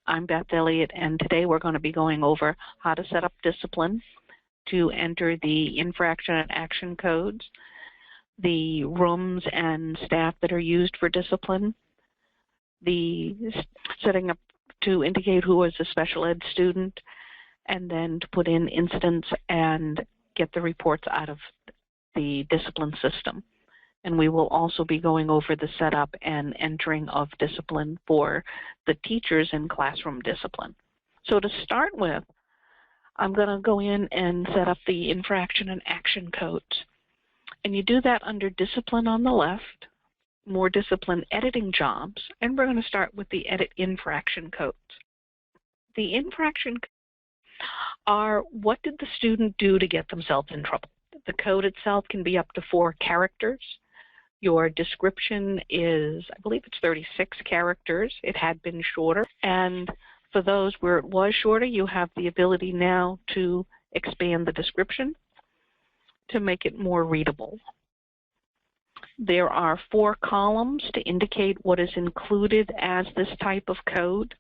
I'm Beth Elliott, and today we're going to be going over how to set up discipline to enter the infraction and action codes, the rooms and staff that are used for discipline, the setting up to indicate who is a special ed student, and then to put in incidents and get the reports out of the discipline system. And we will also be going over the setup and entering of discipline for the teachers in classroom discipline. So to start with, I'm going to go in and set up the infraction and action codes. And you do that under discipline on the left, more discipline editing jobs, and we're going to start with the edit infraction codes. The infraction codes are what did the student do to get themselves in trouble. The code itself can be up to 4 characters. Your description is, I believe it's 36 characters. It had been shorter. And for those where it was shorter, you have the ability now to expand the description to make it more readable. There are 4 columns to indicate what is included as this type of code.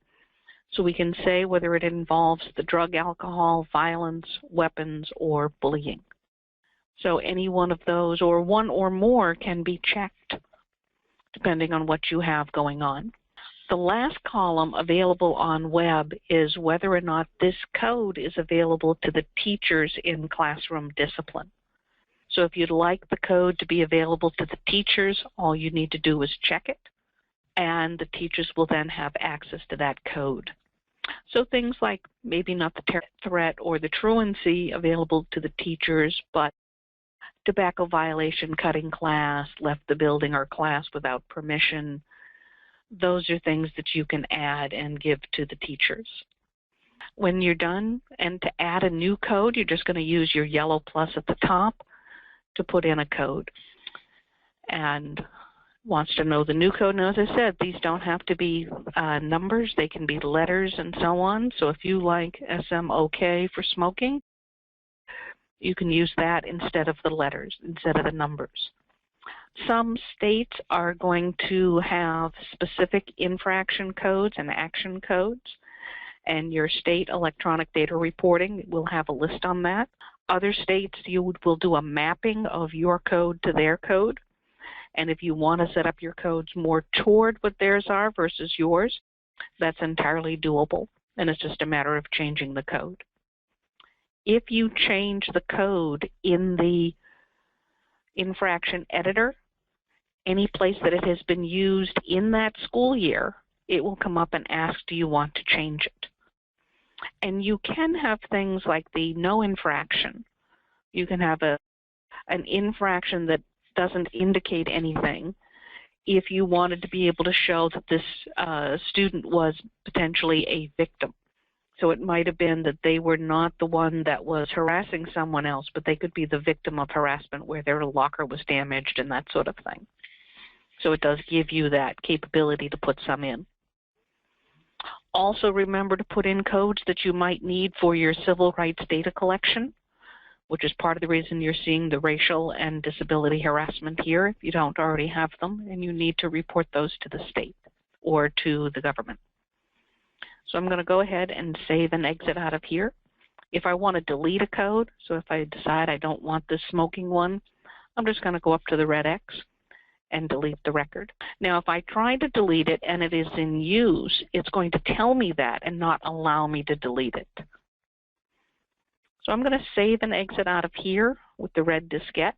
So we can say whether it involves the drug, alcohol, violence, weapons, or bullying. So any one of those, or one or more, can be checked depending on what you have going on. The last column available on web is whether or not this code is available to the teachers in classroom discipline. So if you'd like the code to be available to the teachers, all you need to do is check it, and the teachers will then have access to that code. So things like maybe not the terror threat or the truancy available to the teachers, but tobacco violation, cutting class, left the building or class without permission, those are things that you can add and give to the teachers. When you're done, and to add a new code, you're just going to use your yellow plus at the top to put in a code. And wants to know the new code. Now, as I said, these don't have to be numbers. They can be letters and so on. So if you like SMOK for smoking, you can use that instead of the letters, instead of the numbers. Some states are going to have specific infraction codes and action codes, and your state electronic data reporting will have a list on that. Other states, you will do a mapping of your code to their code. And if you want to set up your codes more toward what theirs are versus yours, that's entirely doable, and it's just a matter of changing the code. If you change the code in the infraction editor, any place that it has been used in that school year, it will come up and ask, do you want to change it? And you can have things like the no infraction. You can have an infraction that doesn't indicate anything if you wanted to be able to show that this student was potentially a victim. So it might have been that they were not the one that was harassing someone else, but they could be the victim of harassment where their locker was damaged and that sort of thing. So it does give you that capability to put some in. Also remember to put in codes that you might need for your civil rights data collection, which is part of the reason you're seeing the racial and disability harassment here if you don't already have them, and you need to report those to the state or to the government. So I'm going to go ahead and save and exit out of here. If I want to delete a code, so if I decide I don't want this smoking one, I'm just going to go up to the red X and delete the record. Now, if I try to delete it and it is in use, it's going to tell me that and not allow me to delete it. So I'm going to save and exit out of here with the red diskette,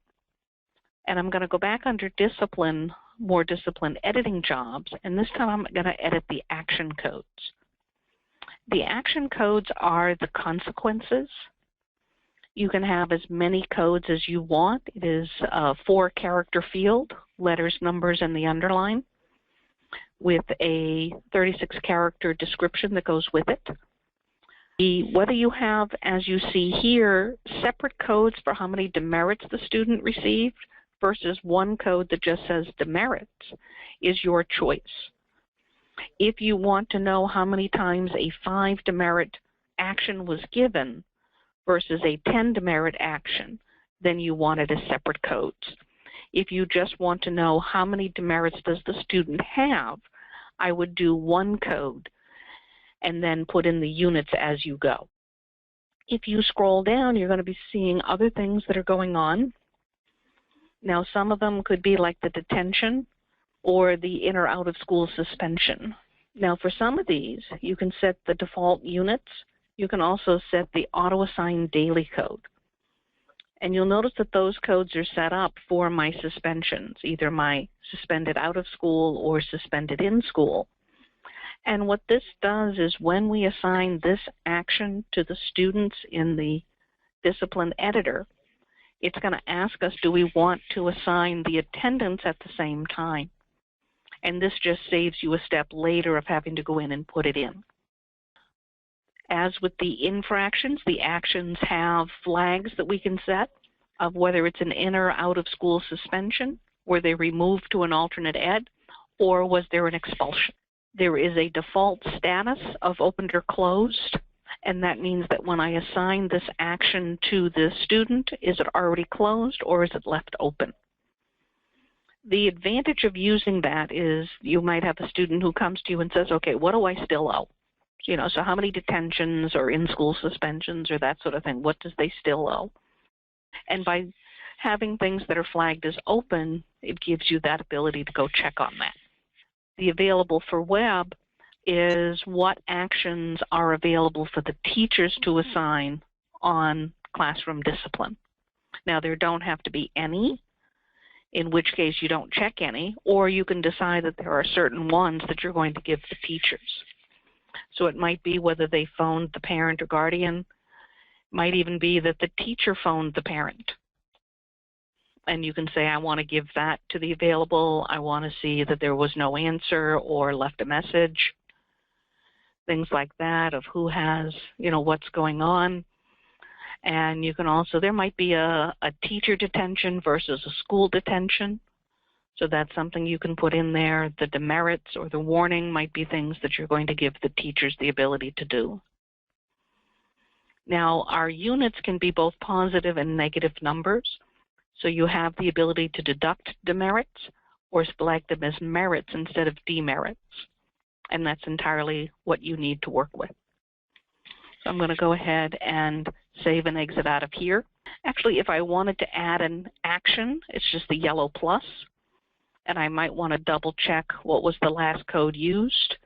and I'm going to go back under discipline, more discipline editing jobs, and this time I'm going to edit the action codes. The action codes are the consequences. You can have as many codes as you want. It is a 4-character field, letters, numbers, and the underline, with a 36-character description that goes with it. Whether you have, as you see here, separate codes for how many demerits the student received versus one code that just says demerits is your choice. If you want to know how many times a 5 demerit action was given versus a 10 demerit action, then you want it as separate codes. If you just want to know how many demerits does the student have, I would do one code. and then put in the units as you go. If you scroll down, you're going to be seeing other things that are going on. Now, some of them could be like the detention or the in or out of school suspension. Now, for some of these, you can set the default units. You can also set the auto-assigned daily code. And you'll notice that those codes are set up for my suspensions, either my suspended out of school or suspended in school. And what this does is when we assign this action to the students in the discipline editor, it's going to ask us, do we want to assign the attendance at the same time? And this just saves you a step later of having to go in and put it in. As with the infractions, the actions have flags that we can set of whether it's an in or out of school suspension, were they removed to an alternate ed, or was there an expulsion. There is a default status of opened or closed, and that means that when I assign this action to the student, is it already closed or is it left open? The advantage of using that is you might have a student who comes to you and says, okay, what do I still owe? So how many detentions or in-school suspensions or that sort of thing, what does they still owe? And by having things that are flagged as open, it gives you that ability to go check on that. The available for web is what actions are available for the teachers to assign on classroom discipline. Now, there don't have to be any, in which case you don't check any, or you can decide that there are certain ones that you're going to give the teachers. So it might be whether they phoned the parent or guardian. It might even be that the teacher phoned the parent. And you can say, I want to give that to the available. I want to see that there was no answer or left a message. Things like that of who has, what's going on. And you can also, there might be a teacher detention versus a school detention. So that's something you can put in there. The demerits or the warning might be things that you're going to give the teachers the ability to do. Now, our units can be both positive and negative numbers. So you have the ability to deduct demerits or select them as merits instead of demerits. And that's entirely what you need to work with. So I'm going to go ahead and save and exit out of here. Actually, if I wanted to add an action, it's just the yellow plus. And I might want to double check what was the last code used.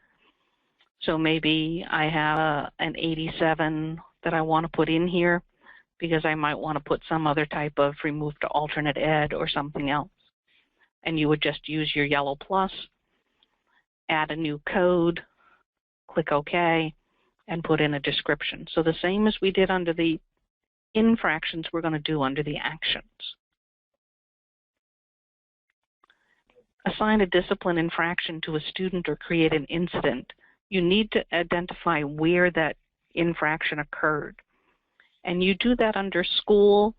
So maybe I have an 87 that I want to put in here because I might want to put some other type of remove to alternate ed or something else. And you would just use your yellow plus, add a new code, click OK, and put in a description. So the same as we did under the infractions, we're going to do under the actions. Assign a discipline infraction to a student or create an incident. You need to identify where that infraction occurred. And you do that under school,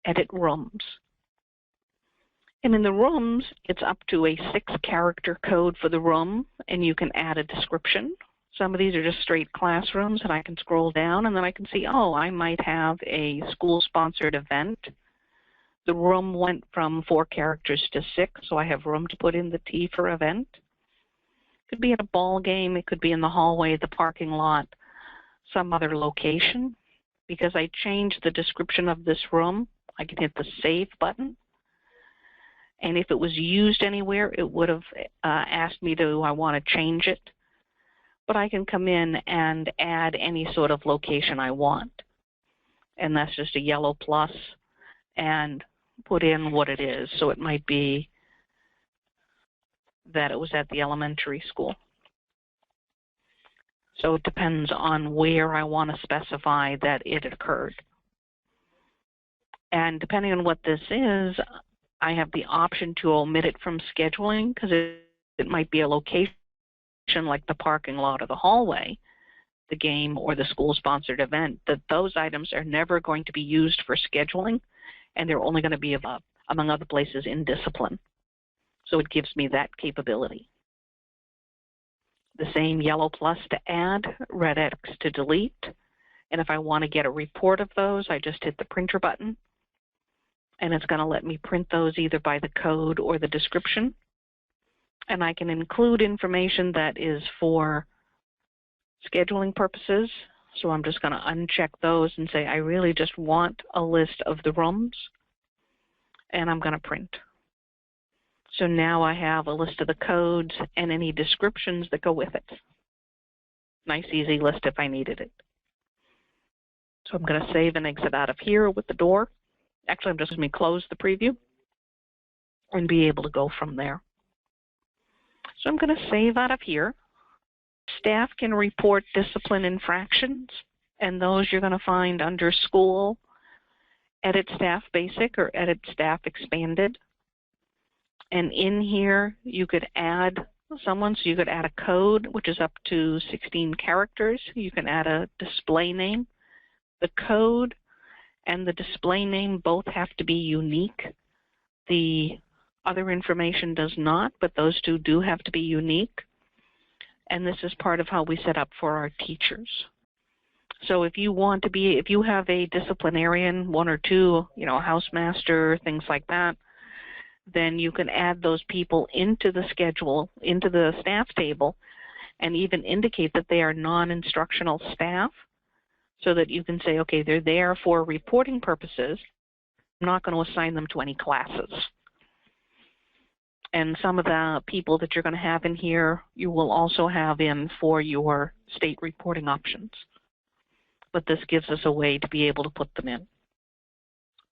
edit rooms. And in the rooms, it's up to a 6-character code for the room, and you can add a description. Some of these are just straight classrooms, and I can scroll down, and then I can see, oh, I might have a school-sponsored event. The room went from 4 characters to 6, so I have room to put in the T for event. It could be at a ball game. It could be in the hallway, the parking lot, some other location. Because I changed the description of this room, I can hit the Save button. And if it was used anywhere, it would have asked me, do I want to change it? But I can come in and add any sort of location I want. And that's just a yellow plus and put in what it is. So it might be that it was at the elementary school. So it depends on where I want to specify that it occurred. And depending on what this is, I have the option to omit it from scheduling because it might be a location like the parking lot or the hallway, the game or the school-sponsored event, that those items are never going to be used for scheduling, and they're only going to be, among other places, in discipline. So it gives me that capability. The same yellow plus to add, red X to delete. And if I want to get a report of those, I just hit the printer button. And it's going to let me print those either by the code or the description. And I can include information that is for scheduling purposes. So I'm just going to uncheck those and say I really just want a list of the rooms, and I'm going to print. So now I have a list of the codes and any descriptions that go with it. Nice, easy list if I needed it. So I'm going to save and exit out of here with the door. Actually, I'm just going to close the preview and be able to go from there. So I'm going to save out of here. Staff can report discipline infractions, and those you're going to find under School, Edit Staff Basic, or Edit Staff Expanded. And in here, you could add someone, so you could add a code, which is up to 16 characters. You can add a display name. The code and the display name both have to be unique. The other information does not, but those two do have to be unique. And this is part of how we set up for our teachers. So if you want to be, if you have a disciplinarian, one or two, a housemaster, things like that, then you can add those people into the schedule, into the staff table, and even indicate that they are non-instructional staff, so that you can say, okay, they're there for reporting purposes. I'm not going to assign them to any classes. And some of the people that you're going to have in here, you will also have in for your state reporting options. But this gives us a way to be able to put them in. I'm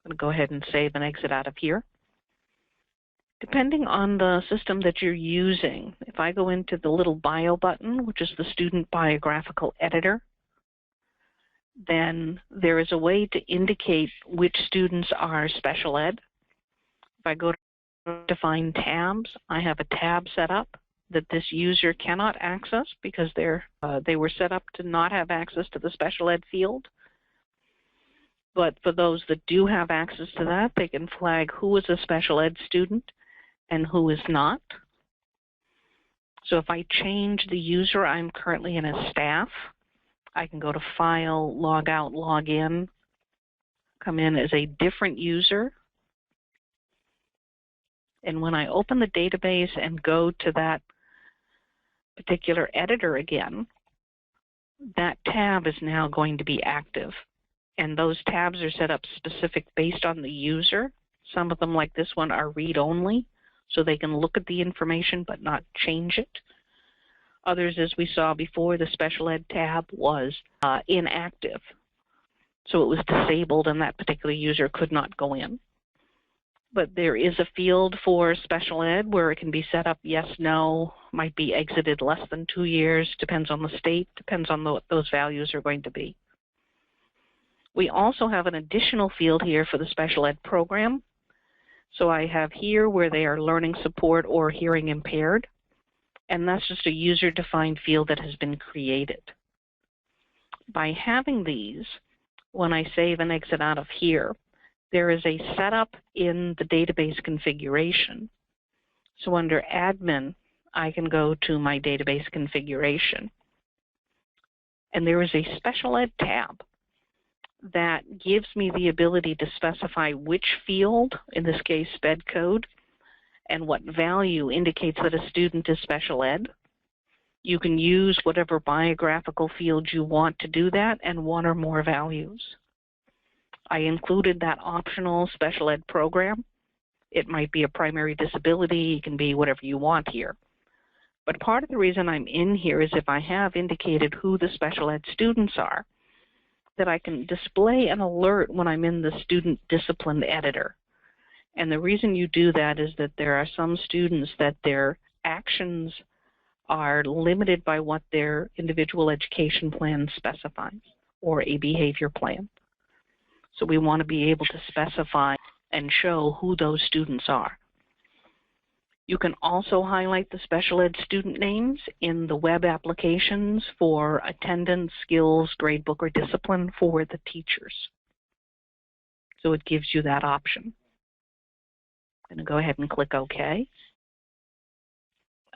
going to go ahead and save and exit out of here. Depending on the system that you're using, if I go into the little bio button, which is the student biographical editor, then there is a way to indicate which students are special ed. If I go to define tabs, I have a tab set up that this user cannot access because they were set up to not have access to the special ed field. But for those that do have access to that, they can flag who is a special ed student and who is not. So if I change the user, I'm currently in a staff. I can go to File, Log Out, Log In, come in as a different user. And when I open the database and go to that particular editor again, that tab is now going to be active. And those tabs are set up specific based on the user. Some of them, like this one, are read-only, so they can look at the information but not change it. Others, as we saw before, the special ed tab was inactive. So it was disabled and that particular user could not go in. But there is a field for special ed where it can be set up yes, no, might be exited less than 2 years, depends on the state, depends on what those values are going to be. We also have an additional field here for the special ed program. So I have here where they are learning support or hearing impaired, and that's just a user-defined field that has been created. By having these, when I save and exit out of here, there is a setup in the database configuration. So under Admin, I can go to my database configuration, and there is a Special Ed tab that gives me the ability to specify which field, in this case sped code, and what value indicates that a student is special ed. You can use whatever biographical field you want to do that and one or more values. I included that optional special ed program. It might be a primary disability, it can be whatever you want here. But part of the reason I'm in here is if I have indicated who the special ed students are, that I can display an alert when I'm in the student discipline editor. And the reason you do that is that there are some students that their actions are limited by what their individual education plan specifies, or a behavior plan. So we want to be able to specify and show who those students are. You can also highlight the special ed student names in the web applications for attendance, skills, gradebook, or discipline for the teachers. So it gives you that option. I'm going to go ahead and click OK.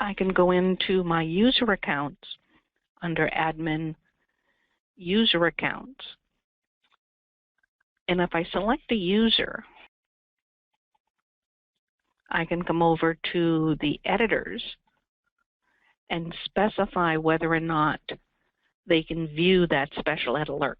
I can go into my user accounts under Admin User Accounts. And if I select a user, I can come over to the editors and specify whether or not they can view that special ed alert.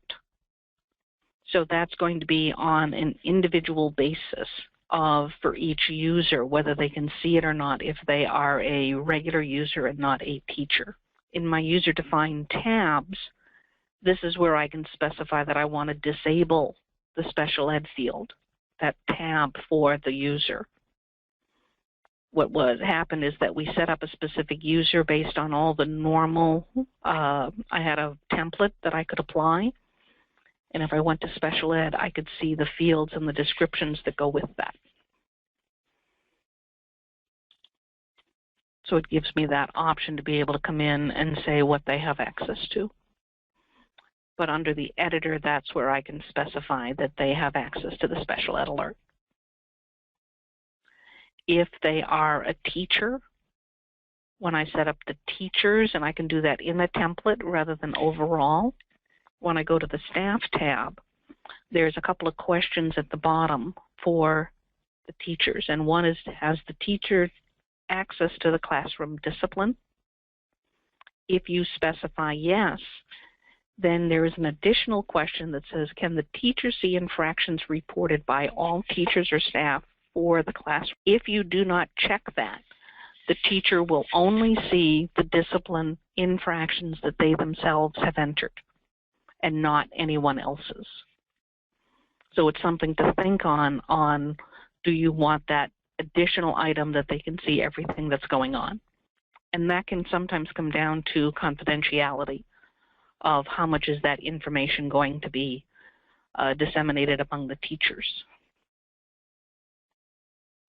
So that's going to be on an individual basis for each user, whether they can see it or not, if they are a regular user and not a teacher. In my user-defined tabs, this is where I can specify that I want to disable the special ed field, that tab for the user. What happened is that we set up a specific user based on all the normal, I had a template that I could apply, and if I went to special ed, I could see the fields and the descriptions that go with that. So it gives me that option to be able to come in and say what they have access to. But under the editor, that's where I can specify that they have access to the special ed alert. If they are a teacher, when I set up the teachers, and I can do that in the template rather than overall, when I go to the staff tab, there's a couple of questions at the bottom for the teachers. And one is, has the teacher access to the classroom discipline? If you specify yes, then there is an additional question that says, can the teacher see infractions reported by all teachers or staff for the classroom? If you do not check that, the teacher will only see the discipline infractions that they themselves have entered and not anyone else's. So it's something to think on do you want that additional item that they can see everything that's going on? And that can sometimes come down to confidentiality of how much is that information going to be disseminated among the teachers.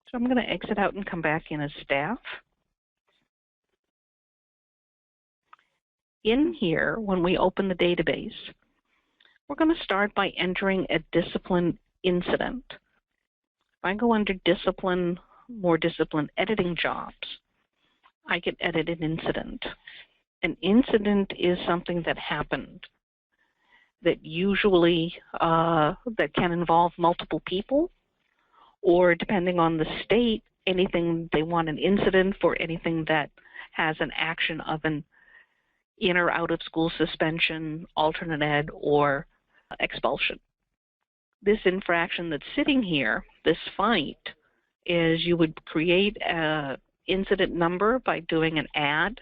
So I'm going to exit out and come back in as staff. In here, when we open the database, we're going to start by entering a discipline incident. If I go under discipline, more discipline editing jobs, I can edit an incident. An incident is something that happened that usually that can involve multiple people, or depending on the state, anything they want an incident for, anything that has an action of an in or out of school suspension, alternate ed, or expulsion. This infraction that's sitting here, this fight, is you would create an incident number by doing an add.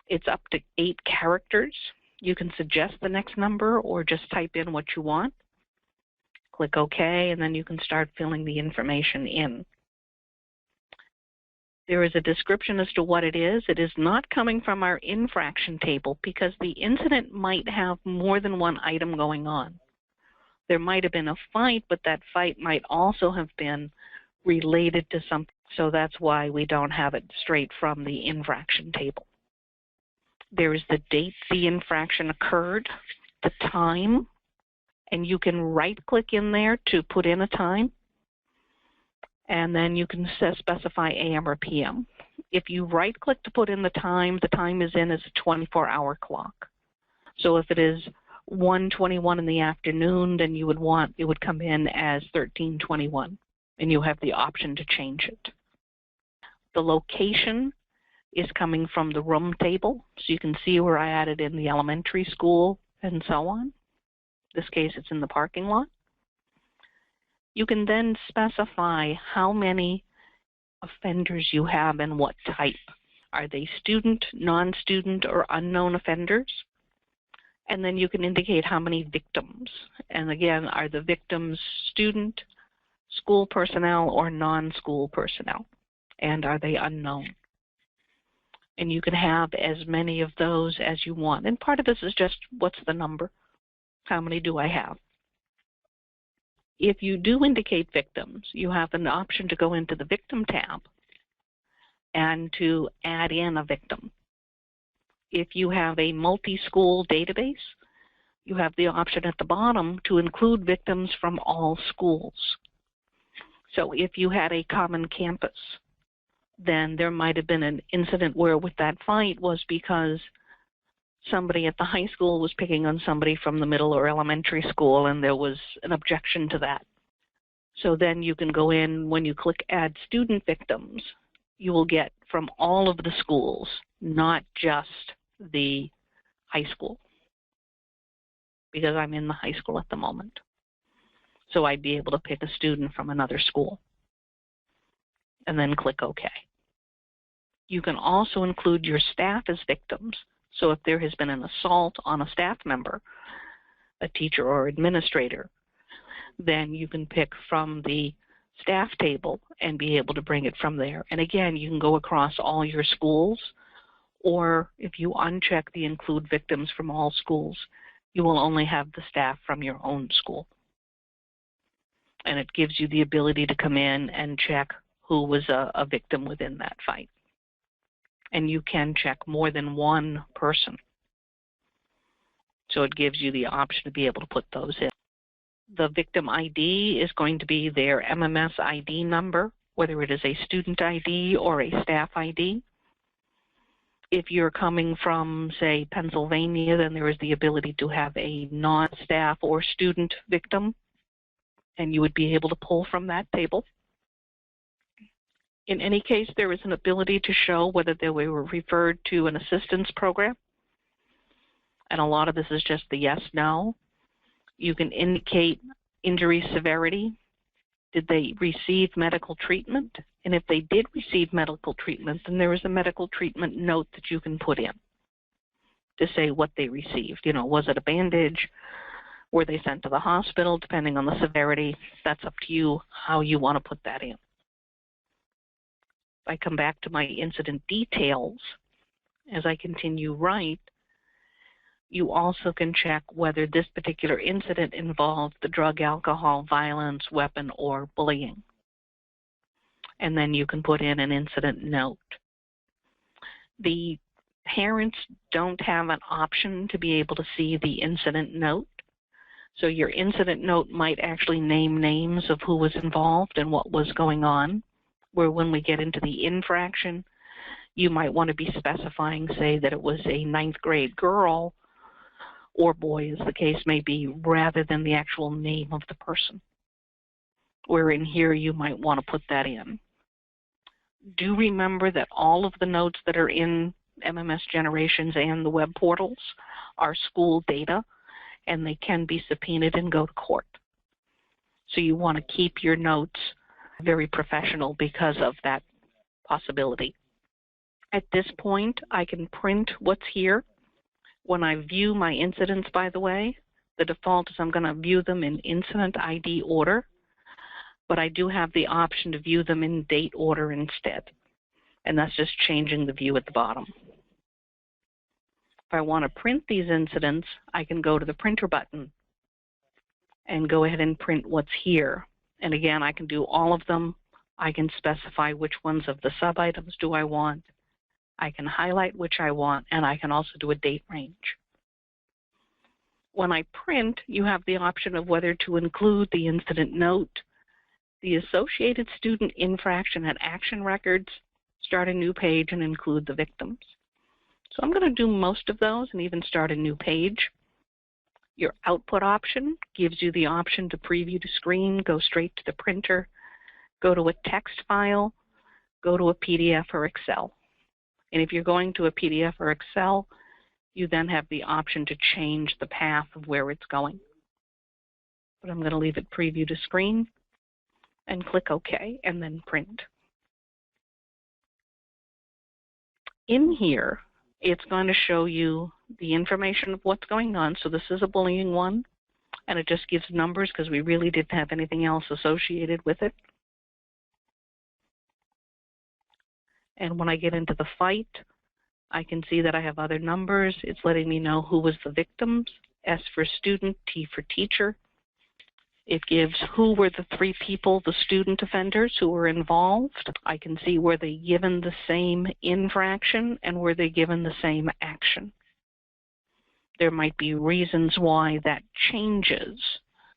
It's up to 8 characters. You can suggest the next number or just type in what you want. Click OK, and then you can start filling the information in. There is a description as to what it is. It is not coming from our infraction table because the incident might have more than one item going on. There might have been a fight, but that fight might also have been related to something. So that's why we don't have it straight from the infraction table. There is the date the infraction occurred, the time, and you can right-click in there to put in a time, and then you can specify AM or PM. If you right-click to put in the time is in as a 24-hour clock. So if it is 1:21 in the afternoon, then you would want it would come in as 13:21, and you have the option to change it. The location is coming from the room table, so you can see where I added in the elementary school and so on. In this case, it's in the parking lot. You can then specify how many offenders you have and what type. Are they student, non-student, or unknown offenders? And then you can indicate how many victims. And again, are the victims student, school personnel, or non-school personnel? And are they unknown? And you can have as many of those as you want. And part of this is just, what's the number? How many do I have? If you do indicate victims, you have an option to go into the Victim tab and to add in a victim. If you have a multi-school database, you have the option at the bottom to include victims from all schools. So if you had a common campus, then there might have been an incident where with that fight was because somebody at the high school was picking on somebody from the middle or elementary school, and there was an objection to that. So then you can go in, when you click Add Student Victims, you will get from all of the schools, not just the high school. because I'm in the high school at the moment. So I'd be able to pick a student from another school and then click OK. You can also include your staff as victims. So if there has been an assault on a staff member, a teacher or administrator, then you can pick from the staff table and be able to bring it from there. And again, you can go across all your schools, or if you uncheck the include victims from all schools, you will only have the staff from your own school. And it gives you the ability to come in and check who was a victim within that fight. And you can check more than one person. So it gives you the option to be able to put those in. The victim ID is going to be their MMS ID number, whether it is a student ID or a staff ID. If you're coming from, say, Pennsylvania, then there is the ability to have a non-staff or student victim, and you would be able to pull from that table. In any case, there is an ability to show whether they were referred to an assistance program, and a lot of this is just the yes, no. You can indicate injury severity. Did they receive medical treatment? And if they did receive medical treatment, then there is a medical treatment note that you can put in to say what they received. You know, was it a bandage? Were they sent to the hospital? Depending on the severity, that's up to you how you want to put that in. If I come back to my incident details, as I continue right, you also can check whether this particular incident involved the drug, alcohol, violence, weapon, or bullying. And then you can put in an incident note. The parents don't have an option to be able to see the incident note. So your incident note might actually name names of who was involved and what was going on, where when we get into the infraction, you might want to be specifying, say, that it was a 9th grade girl or boy, as the case may be, rather than the actual name of the person. Where in here you might want to put that in. Do remember that all of the notes that are in MMS Generations and the web portals are school data, and they can be subpoenaed and go to court. So you want to keep your notes very professional because of that possibility. At this point, I can print what's here. When I view my incidents, by the way, the default is I'm going to view them in incident ID order, but I do have the option to view them in date order instead, and that's just changing the view at the bottom. If I want to print these incidents, I can go to the printer button and go ahead and print what's here. And again, I can do all of them. I can specify which ones of the sub-items do I want. I can highlight which I want, and I can also do a date range. When I print, you have the option of whether to include the incident note, the associated student infraction and action records, start a new page, and include the victims. So I'm going to do most of those and even start a new page. Your output option gives you the option to preview to screen, go straight to the printer, go to a text file, go to a PDF or Excel. And if you're going to a PDF or Excel, you then have the option to change the path of where it's going. But I'm going to leave it preview to screen and click OK and then print. In here, it's going to show you the information of what's going on. So this is a bullying one, and it just gives numbers because we really didn't have anything else associated with it. And when I get into the fight, I can see that I have other numbers. It's letting me know who was the victims, S for student, T for teacher. It gives who were the 3 people, the student offenders who were involved. I can see were they given the same infraction and were they given the same action. There might be reasons why that changes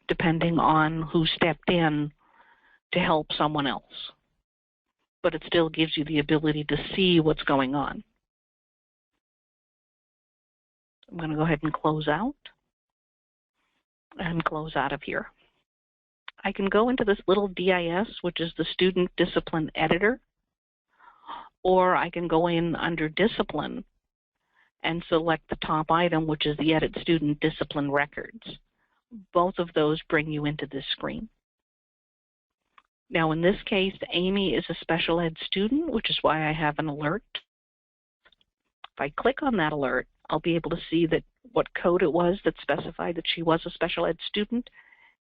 depending on who stepped in to help someone else. But it still gives you the ability to see what's going on. I'm going to go ahead and close out and close out of here. I can go into this little DIS, which is the Student Discipline Editor, or I can go in under Discipline and select the top item, which is the Edit Student Discipline Records. Both of those bring you into this screen. Now in this case, Amy is a special ed student, which is why I have an alert. If I click on that alert, I'll be able to see that what code it was that specified that she was a special ed student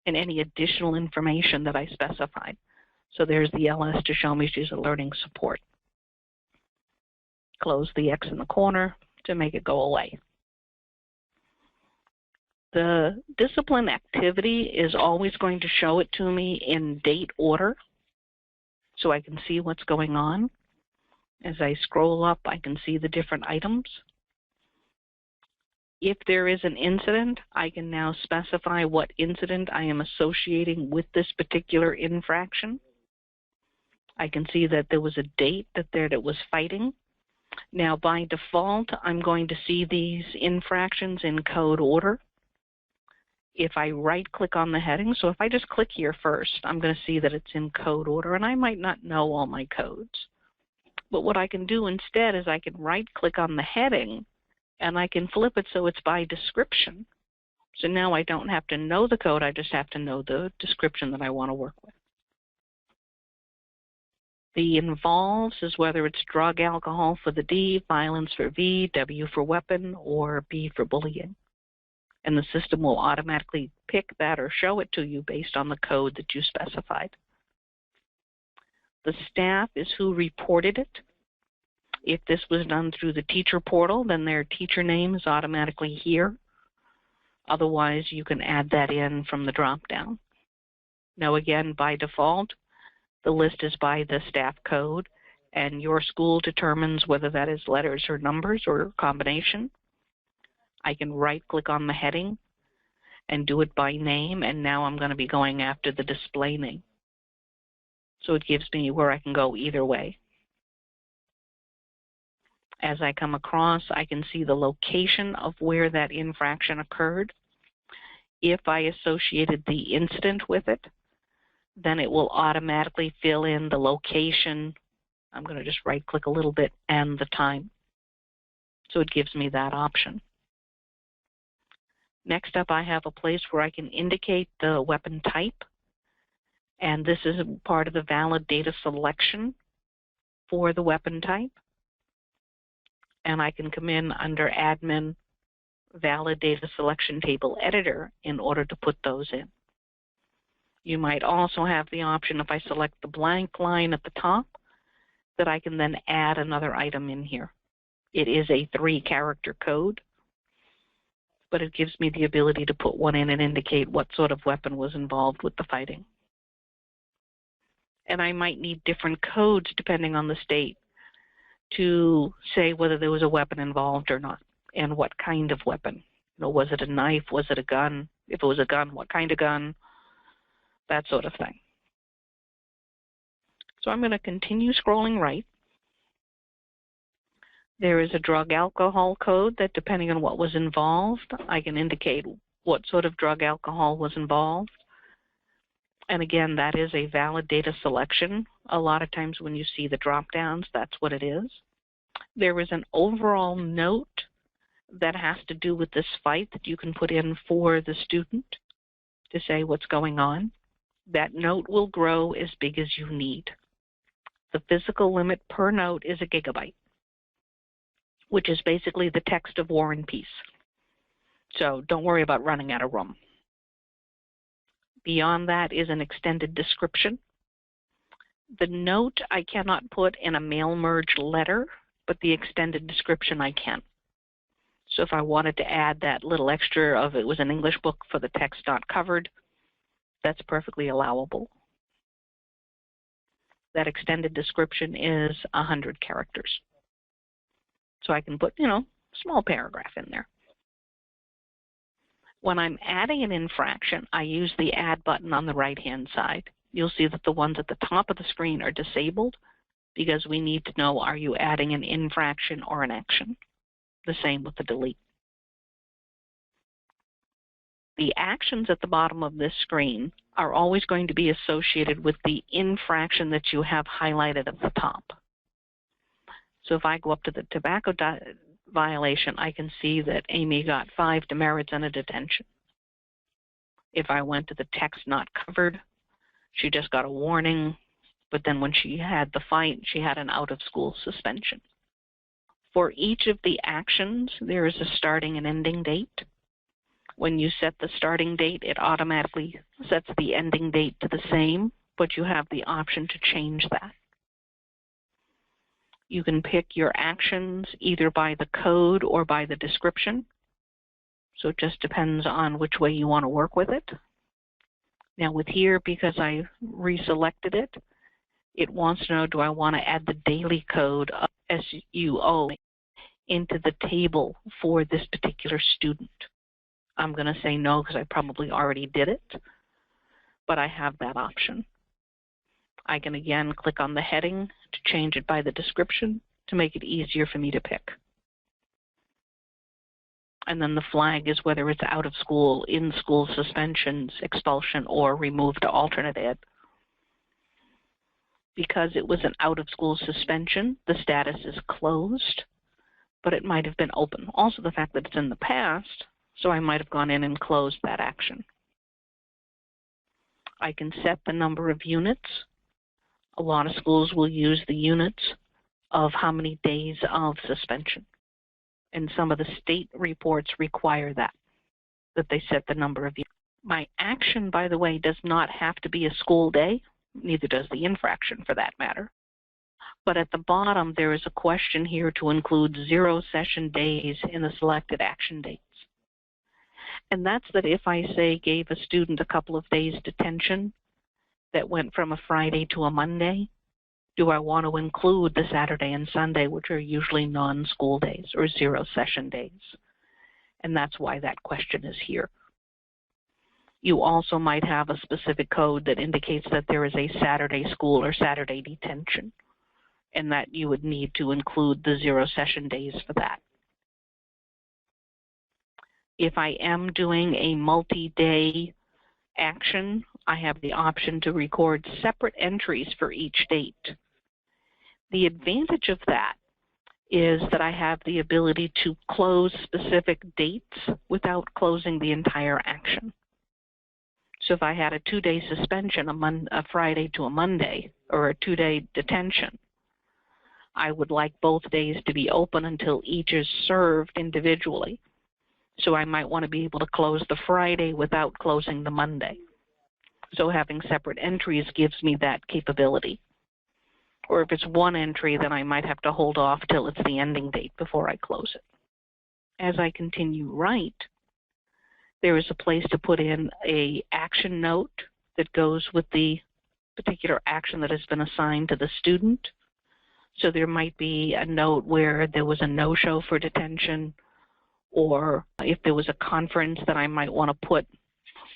and any additional information that I specified. So there's the LS to show me she's a learning support. Close the X in the corner to make it go away. The discipline activity is always going to show it to me in date order so I can see what's going on. As I scroll up, I can see the different items. If there is an incident, I can now specify what incident I am associating with this particular infraction. I can see that there was a date that it was fighting. Now, by default, I'm going to see these infractions in code order. If I right-click on the heading, so if I just click here first, I'm going to see that it's in code order, and I might not know all my codes. But what I can do instead is I can right-click on the heading, and I can flip it so it's by description. So now I don't have to know the code, I just have to know the description that I want to work with. The involves is whether it's drug, alcohol for the D, violence for V, W for weapon, or B for bullying. And the system will automatically pick that or show it to you based on the code that you specified. The staff is who reported it. If this was done through the teacher portal, then their teacher name is automatically here. Otherwise, you can add that in from the drop-down. Now again, by default, the list is by the staff code, and your school determines whether that is letters or numbers or a combination. I can right-click on the heading and do it by name, and now I'm going to be going after the display name. So it gives me where I can go either way. As I come across, I can see the location of where that infraction occurred. If I associated the incident with it, then it will automatically fill in the location. I'm going to just right-click a little bit and the time. So it gives me that option. Next up, I have a place where I can indicate the weapon type. And this is part of the valid data selection for the weapon type. And I can come in under Admin Valid Data Selection Table Editor in order to put those in. You might also have the option, if I select the blank line at the top, that I can then add another item in here. It is a 3-character code, but it gives me the ability to put one in and indicate what sort of weapon was involved with the fighting. And I might need different codes depending on the state to say whether there was a weapon involved or not, and what kind of weapon. You know, was it a knife? Was it a gun? If it was a gun, what kind of gun? That sort of thing. So I'm going to continue scrolling right. There is a drug alcohol code that, depending on what was involved, I can indicate what sort of drug alcohol was involved. And again, that is a valid data selection. A lot of times when you see the drop-downs, that's what it is. There is an overall note that has to do with this fight that you can put in for the student to say what's going on. That note will grow as big as you need. The physical limit per note is a gigabyte, which is basically the text of War and Peace. So don't worry about running out of room. Beyond that is an extended description. The note I cannot put in a mail merge letter, but the extended description I can. So if I wanted to add that little extra of it was an English book for the text not covered, that's perfectly allowable. That extended description is 100 characters. So I can put, small paragraph in there. When I'm adding an infraction, I use the Add button on the right-hand side. You'll see that the ones at the top of the screen are disabled because we need to know, are you adding an infraction or an action? The same with the delete. The actions at the bottom of this screen are always going to be associated with the infraction that you have highlighted at the top. So if I go up to the tobacco violation, I can see that Amy got 5 demerits and a detention. If I went to the text not covered, she just got a warning, but then when she had the fight, she had an out-of-school suspension. For each of the actions, there is a starting and ending date. When you set the starting date, it automatically sets the ending date to the same, but you have the option to change that. You can pick your actions either by the code or by the description. So it just depends on which way you want to work with it. Now with here, because I reselected it, it wants to know, do I want to add the daily code of SUO into the table for this particular student? I'm going to say no because I probably already did it, but I have that option. I can again click on the heading to change it by the description to make it easier for me to pick. And then the flag is whether it's out of school, in school suspensions, expulsion, or removed to alternate ed. Because it was an out of school suspension, the status is closed, but it might have been open. Also the fact that it's in the past, so I might have gone in and closed that action. I can set the number of units. A lot of schools will use the units of how many days of suspension. And some of the state reports require that they set the number of units. My action, by the way, does not have to be a school day, neither does the infraction for that matter. But at the bottom, there is a question here to include 0 session days in the selected action dates. And that's that if I say gave a student a couple of days detention that went from a Friday to a Monday, do I want to include the Saturday and Sunday, which are usually non-school days or 0 session days? And that's why that question is here. You also might have a specific code that indicates that there is a Saturday school or Saturday detention, and that you would need to include the 0 session days for that. If I am doing a multi-day action, I have the option to record separate entries for each date. The advantage of that is that I have the ability to close specific dates without closing the entire action. So if I had a 2-day suspension, a Friday to a Monday, or a 2-day detention, I would like both days to be open until each is served individually. So I might want to be able to close the Friday without closing the Monday. So having separate entries gives me that capability. Or if it's one entry, then I might have to hold off till it's the ending date before I close it. As I continue right, there is a place to put in an action note that goes with the particular action that has been assigned to the student. So there might be a note where there was a no-show for detention, or if there was a conference that I might want to put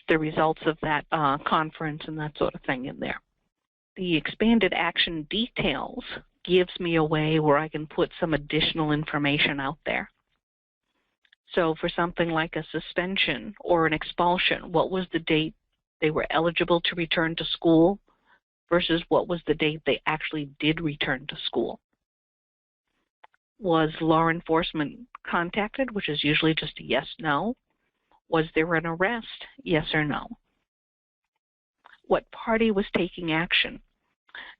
the results of that conference and that sort of thing in there. The expanded action details gives me a way where I can put some additional information out there. So for something like a suspension or an expulsion, what was the date they were eligible to return to school versus what was the date they actually did return to school? Was law enforcement contacted, which is usually just a yes, no? Was there an arrest, yes or no? What party was taking action?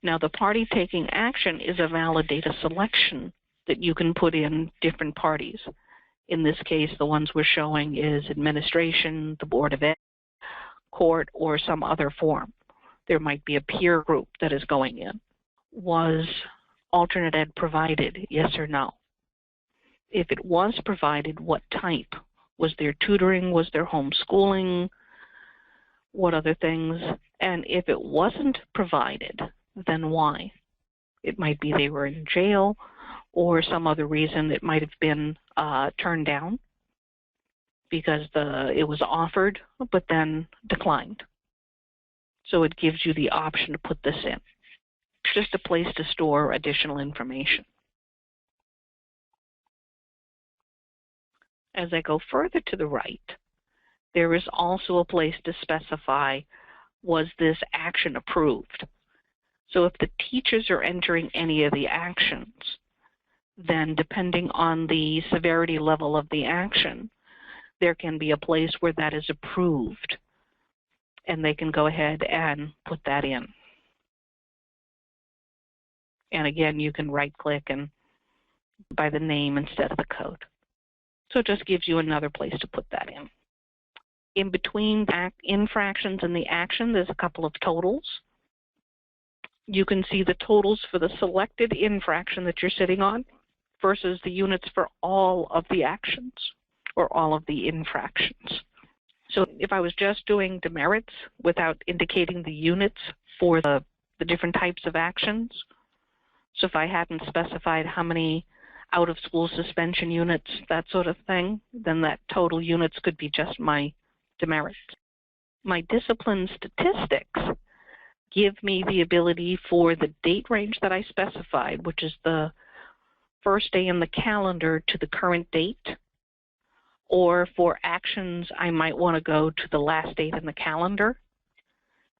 Now, the party taking action is a valid data selection that you can put in different parties. In this case, the ones we're showing is administration, the Board of Ed, court, or some other form. There might be a peer group that is going in. Was alternate ed provided, yes or no? If it was provided, what type? Was there tutoring? Was there homeschooling? What other things? And if it wasn't provided, then why? It might be they were in jail or some other reason. It might have been turned down because it was offered but then declined. So it gives you the option to put this in. It's just a place to store additional information. As I go further to the right, there is also a place to specify, was this action approved? So if the teachers are entering any of the actions, then depending on the severity level of the action, there can be a place where that is approved, and they can go ahead and put that in. And again, you can right-click and by the name instead of the code. So it just gives you another place to put that in. In between infractions and the action, there's a couple of totals. You can see the totals for the selected infraction that you're sitting on versus the units for all of the actions or all of the infractions. So if I was just doing demerits without indicating the units for the different types of actions, so if I hadn't specified how many out-of-school suspension units, that sort of thing, then that total units could be just my demerits. My discipline statistics give me the ability for the date range that I specified, which is the first day in the calendar to the current date, or for actions I might want to go to the last date in the calendar,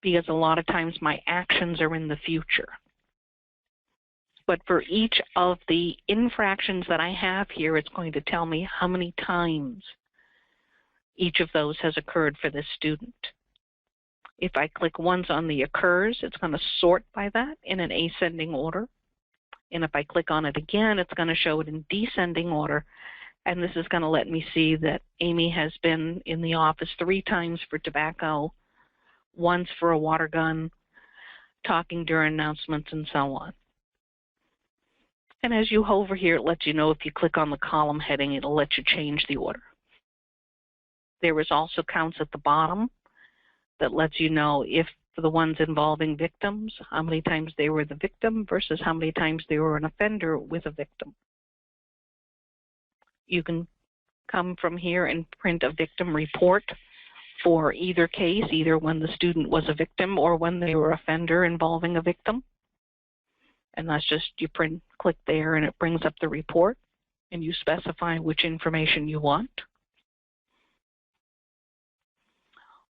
because a lot of times my actions are in the future. But for each of the infractions that I have here, it's going to tell me how many times each of those has occurred for this student. If I click once on the occurs, it's going to sort by that in an ascending order. And if I click on it again, it's going to show it in descending order. And this is going to let me see that Amy has been in the office 3 times for tobacco, once for a water gun, talking during announcements, and so on. And as you hover here, it lets you know if you click on the column heading, it'll let you change the order. There is also counts at the bottom that lets you know if for the ones involving victims, how many times they were the victim versus how many times they were an offender with a victim. You can come from here and print a victim report for either case, either when the student was a victim or when they were an offender involving a victim. And that's just, you click there and it brings up the report, and you specify which information you want.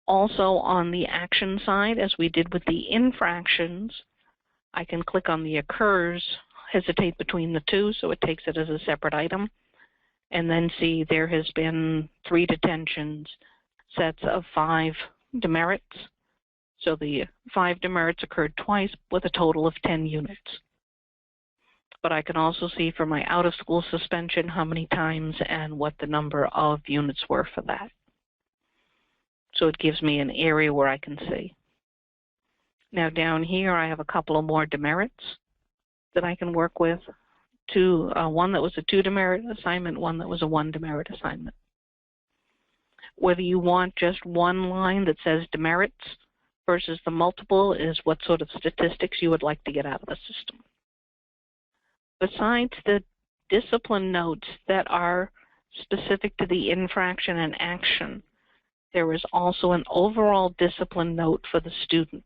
Also on the action side, as we did with the infractions, I can click on the occurs, hesitate between the two, so it takes it as a separate item, and then see there has been 3 detentions, sets of 5 demerits. So the 5 demerits occurred twice with a total of 10 units. But I can also see for my out-of-school suspension how many times and what the number of units were for that. So it gives me an area where I can see. Now down here I have a couple of more demerits that I can work with. One that was a 2 demerit assignment, one that was a 1 demerit assignment. Whether you want just one line that says demerits versus the multiple is what sort of statistics you would like to get out of the system. Besides the discipline notes that are specific to the infraction and action, there is also an overall discipline note for the student.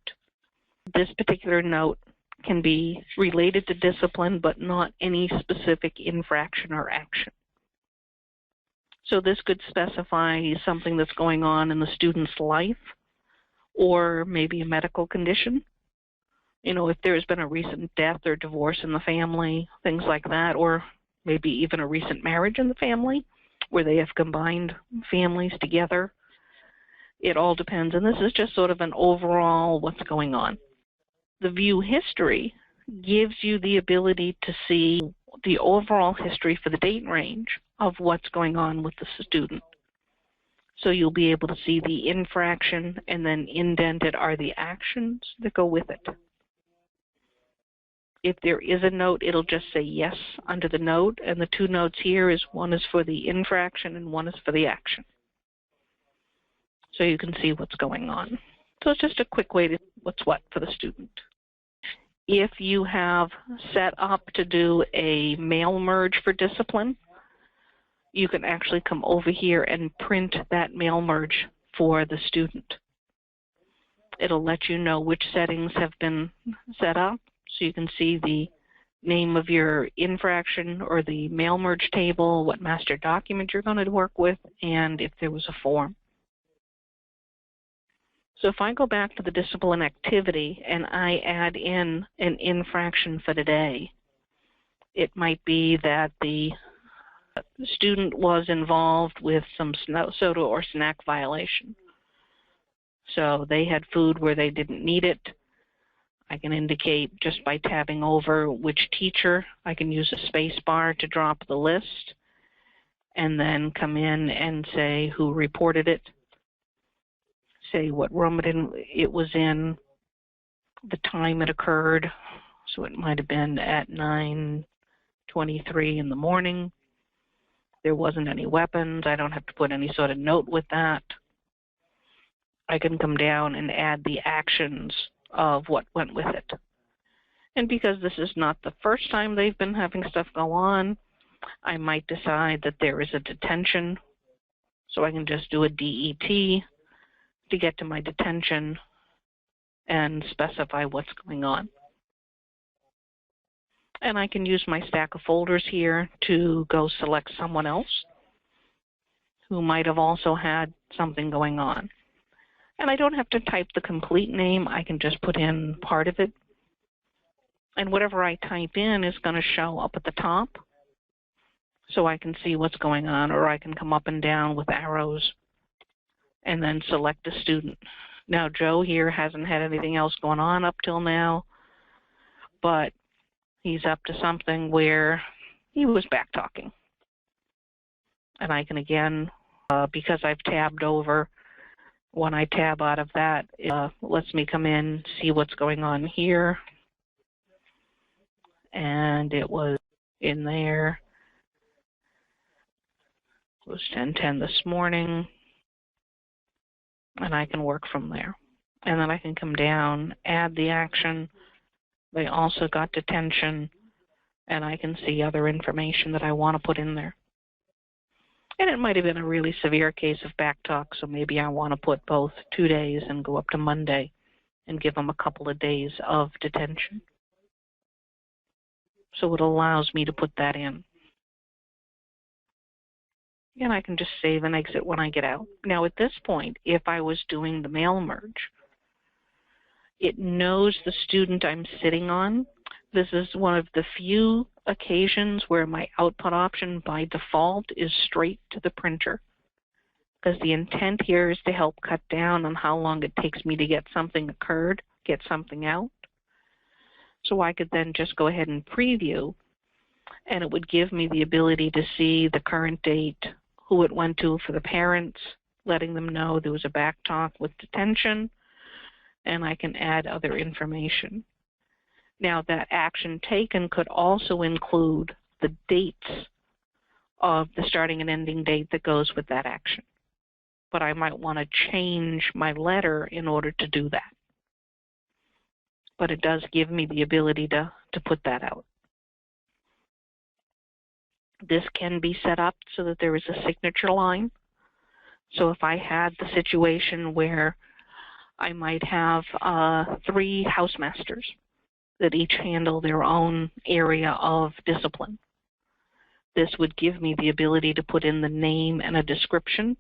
This particular note can be related to discipline, but not any specific infraction or action. So this could specify something that's going on in the student's life, or maybe a medical condition. You know, if there's been a recent death or divorce in the family, things like that, or maybe even a recent marriage in the family where they have combined families together. It all depends, and this is just sort of an overall what's going on. The view history gives you the ability to see the overall history for the date range of what's going on with the student. So you'll be able to see the infraction, and then indented are the actions that go with it. If there is a note, it'll just say yes under the note, and the 2 notes here is one is for the infraction and one is for the action. So you can see what's going on. So it's just a quick way to what's what for the student. If you have set up to do a mail merge for discipline, you can actually come over here and print that mail merge for the student. It'll let you know which settings have been set up, so you can see the name of your infraction or the mail merge table, what master document you're going to work with, and if there was a form. So if I go back to the discipline activity and I add in an infraction for today, It might be that the student was involved with some soda or snack violation. So they had food where they didn't need it. I can indicate just by tabbing over which teacher. I can use a space bar to drop the list and then come in and say who reported it, say what room it was in, the time it occurred. So it might have been at 9:23 in the morning. There wasn't any weapons. I don't have to put any sort of note with that. I can come down and add the actions of what went with it. And because this is not the first time they've been having stuff go on, I might decide that there is a detention. So I can just do a DET to get to my detention and specify what's going on. And I can use my stack of folders here to go select someone else who might have also had something going on. And I don't have to type the complete name. I can just put in part of it. And whatever I type in is going to show up at the top so I can see what's going on, or I can come up and down with arrows and then select a student. Now, Joe here hasn't had anything else going on up till now, but he's up to something where he was back talking. And I can, again, because I've tabbed over, when I tab out of that, it lets me come in, see what's going on here. And it was in there. It was 10:10 this morning. And I can work from there. And then I can come down, add the action. They also got detention, and I can see other information that I want to put in there. And it might have been a really severe case of back talk, so maybe I want to put both 2 days and go up to Monday and give them a couple of days of detention. So it allows me to put that in. And I can just save and exit when I get out. Now at this point, if I was doing the mail merge, it knows the student I'm sitting on. This is one of the few occasions where my output option by default is straight to the printer, because the intent here is to help cut down on how long it takes me to get something occurred, get something out. So I could then just go ahead and preview, and it would give me the ability to see the current date, who it went to for the parents, letting them know there was a back talk with detention, and I can add other information. Now that action taken could also include the dates of the starting and ending date that goes with that action. But I might want to change my letter in order to do that. But it does give me the ability to put that out. This can be set up so that there is a signature line. So if I had the situation where I might have 3 housemasters that each handle their own area of discipline, this would give me the ability to put in the name and a description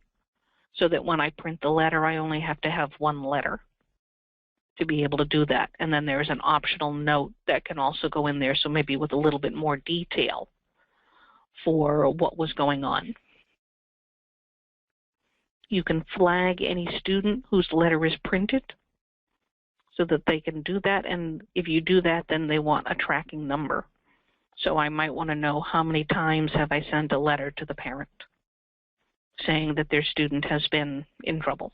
so that when I print the letter, I only have to have one letter to be able to do that. And then there's an optional note that can also go in there, so maybe with a little bit more detail for what was going on. You can flag any student whose letter is printed so that they can do that. And if you do that, then they want a tracking number. So I might want to know how many times have I sent a letter to the parent saying that their student has been in trouble.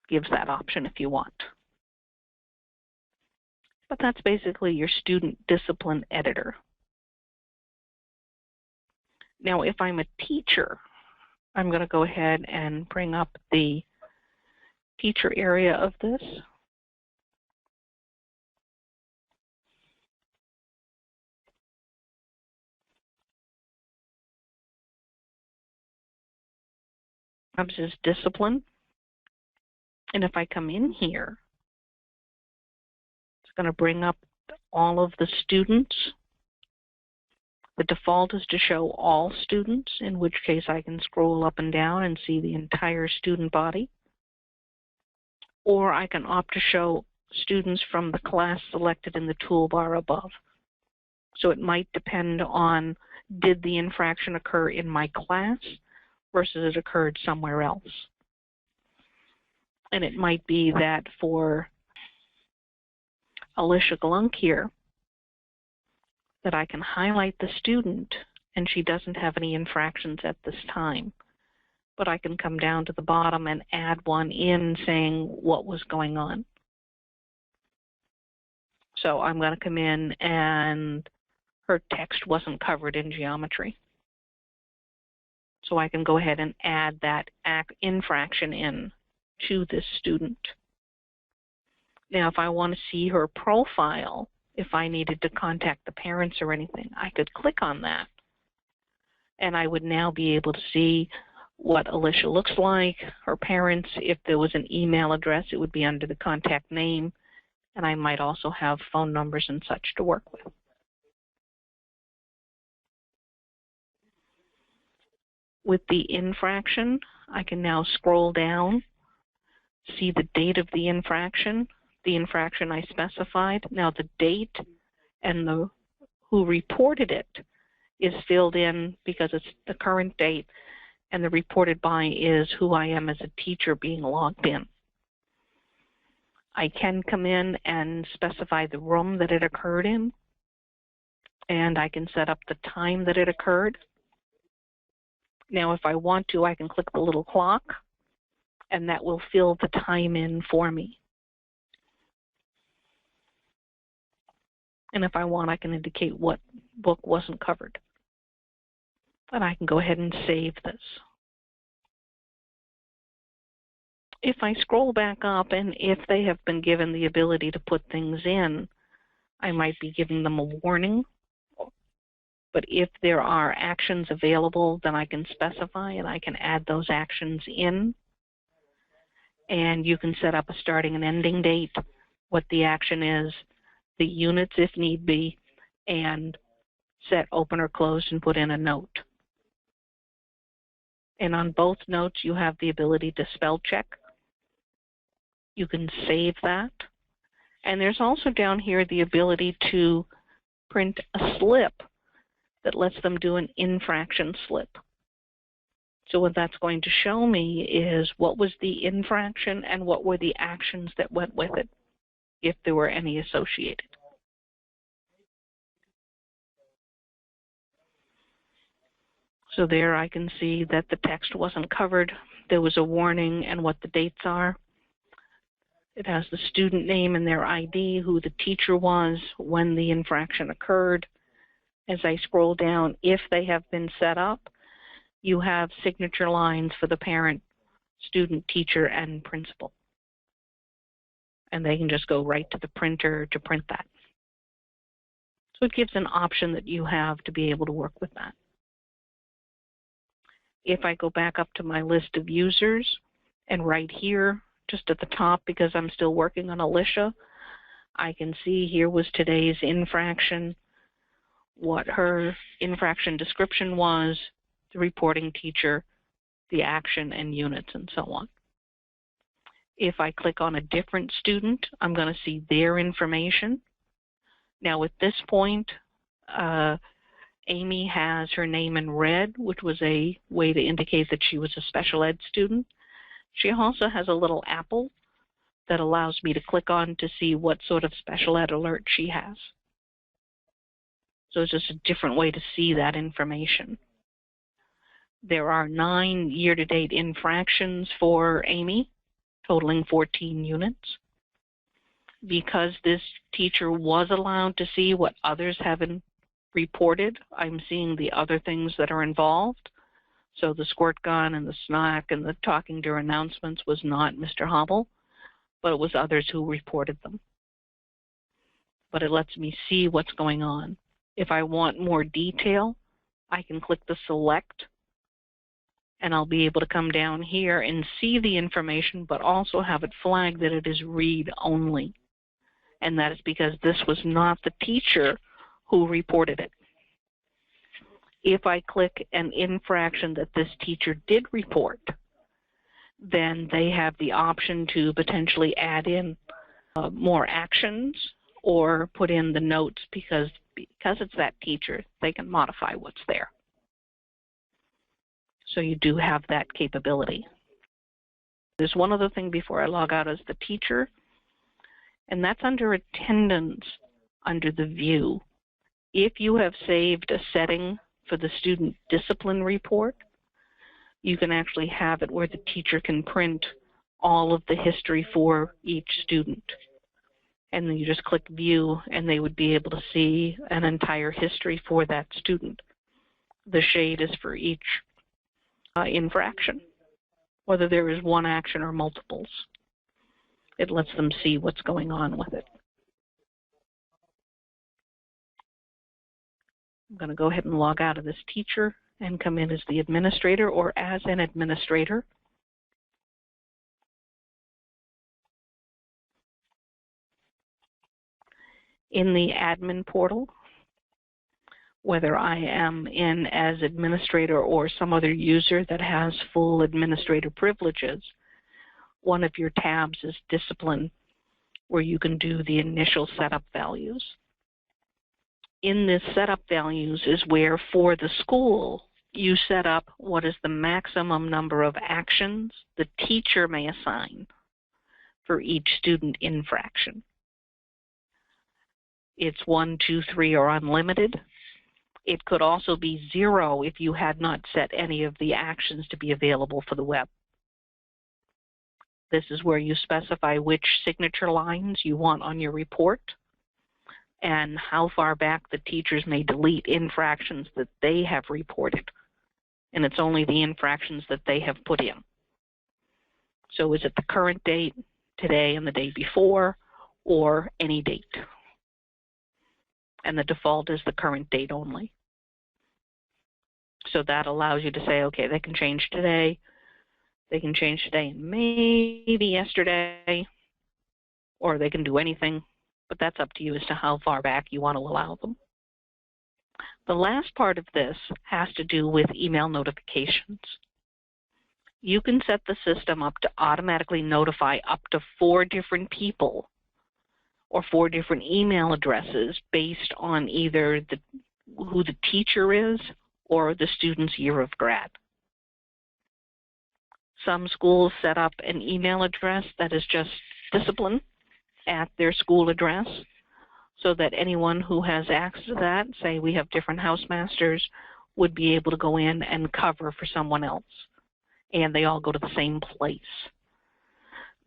Gives that option if you want. But that's basically your student discipline editor. Now, if I'm a teacher, I'm going to go ahead and bring up the teacher area of this. This is discipline. And if I come in here, it's going to bring up all of the students. The default is to show all students, in which case I can scroll up and down and see the entire student body. Or I can opt to show students from the class selected in the toolbar above. So it might depend on, did the infraction occur in my class versus it occurred somewhere else. And it might be that for Alicia Glunk here, that I can highlight the student and she doesn't have any infractions at this time. But I can come down to the bottom and add one in saying what was going on. So I'm going to come in and her text wasn't covered in geometry. So I can go ahead and add that infraction in to this student. Now, if I want to see her profile, if I needed to contact the parents or anything, I could click on that. And I would now be able to see what Alicia looks like, her parents. If there was an email address, it would be under the contact name. And I might also have phone numbers and such to work with. With the infraction, I can now scroll down, see the date of the infraction I specified. Now the date and who reported it is filled in because it's the current date, and the reported by is who I am as a teacher being logged in. I can come in and specify the room that it occurred in, and I can set up the time that it occurred. Now, if I want to, I can click the little clock, and that will fill the time in for me. And if I want, I can indicate what book wasn't covered. And I can go ahead and save this. If I scroll back up, and if they have been given the ability to put things in, I might be giving them a warning. But if there are actions available, then I can specify and I can add those actions in. And you can set up a starting and ending date, what the action is, the units if need be, and set open or closed and put in a note. And on both notes, you have the ability to spell check. You can save that. And there's also down here the ability to print a slip that lets them do an infraction slip. So what that's going to show me is what was the infraction and what were the actions that went with it, if there were any associated. So there I can see that the text wasn't covered. There was a warning and what the dates are. It has the student name and their ID, who the teacher was, when the infraction occurred. As I scroll down, if they have been set up, you have signature lines for the parent, student, teacher, and principal. And they can just go right to the printer to print that. So it gives an option that you have to be able to work with that. If I go back up to my list of users, and right here, just at the top, because I'm still working on Alicia, I can see here was today's infraction, what her infraction description was, the reporting teacher, the action and units, and so on. If I click on a different student, I'm going to see their information. Now at this point, Amy has her name in red, which was a way to indicate that she was a special ed student. She also has a little apple that allows me to click on to see what sort of special ed alert she has. So it's just a different way to see that information. There are 9 year-to-date infractions for Amy, totaling 14 units. Because this teacher was allowed to see what others haven't reported, I'm seeing the other things that are involved. So the squirt gun and the snack and the talking during announcements was not Mr. Hobble, but it was others who reported them. But it lets me see what's going on. If I want more detail, I can click the select, and I'll be able to come down here and see the information, but also have it flagged that it is read only. And that is because this was not the teacher who reported it. If I click an infraction that this teacher did report, then they have the option to potentially add in more actions or put in the notes, because because it's that teacher, they can modify what's there. So you do have that capability. There's one other thing before I log out as the teacher, and that's under attendance under the view. If you have saved a setting for the student discipline report, you can actually have it where the teacher can print all of the history for each student. And then you just click view and they would be able to see an entire history for that student. The shade is for each infraction, whether there is one action or multiples. It lets them see what's going on with it. I'm going to go ahead and log out of this teacher and come in as the administrator or as an administrator. In the admin portal, whether I am in as administrator or some other user that has full administrator privileges, one of your tabs is discipline, where you can do the initial setup values. In this setup values is where for the school you set up what is the maximum number of actions the teacher may assign for each student infraction. It's 1, 2, 3, or unlimited. It could also be 0 if you had not set any of the actions to be available for the web. This is where you specify which signature lines you want on your report and how far back the teachers may delete infractions that they have reported. And it's only the infractions that they have put in. So is it the current date, today and the day before, or any date? And the default is the current date only. So that allows you to say, okay, they can change today, they can change today and maybe yesterday, or they can do anything, but that's up to you as to how far back you want to allow them. The last part of this has to do with email notifications. You can set the system up to automatically notify up to 4 different people or 4 different email addresses based on either who the teacher is or the student's year of grad. Some schools set up an email address that is just discipline at their school address so that anyone who has access to that, say we have different housemasters, would be able to go in and cover for someone else. And they all go to the same place.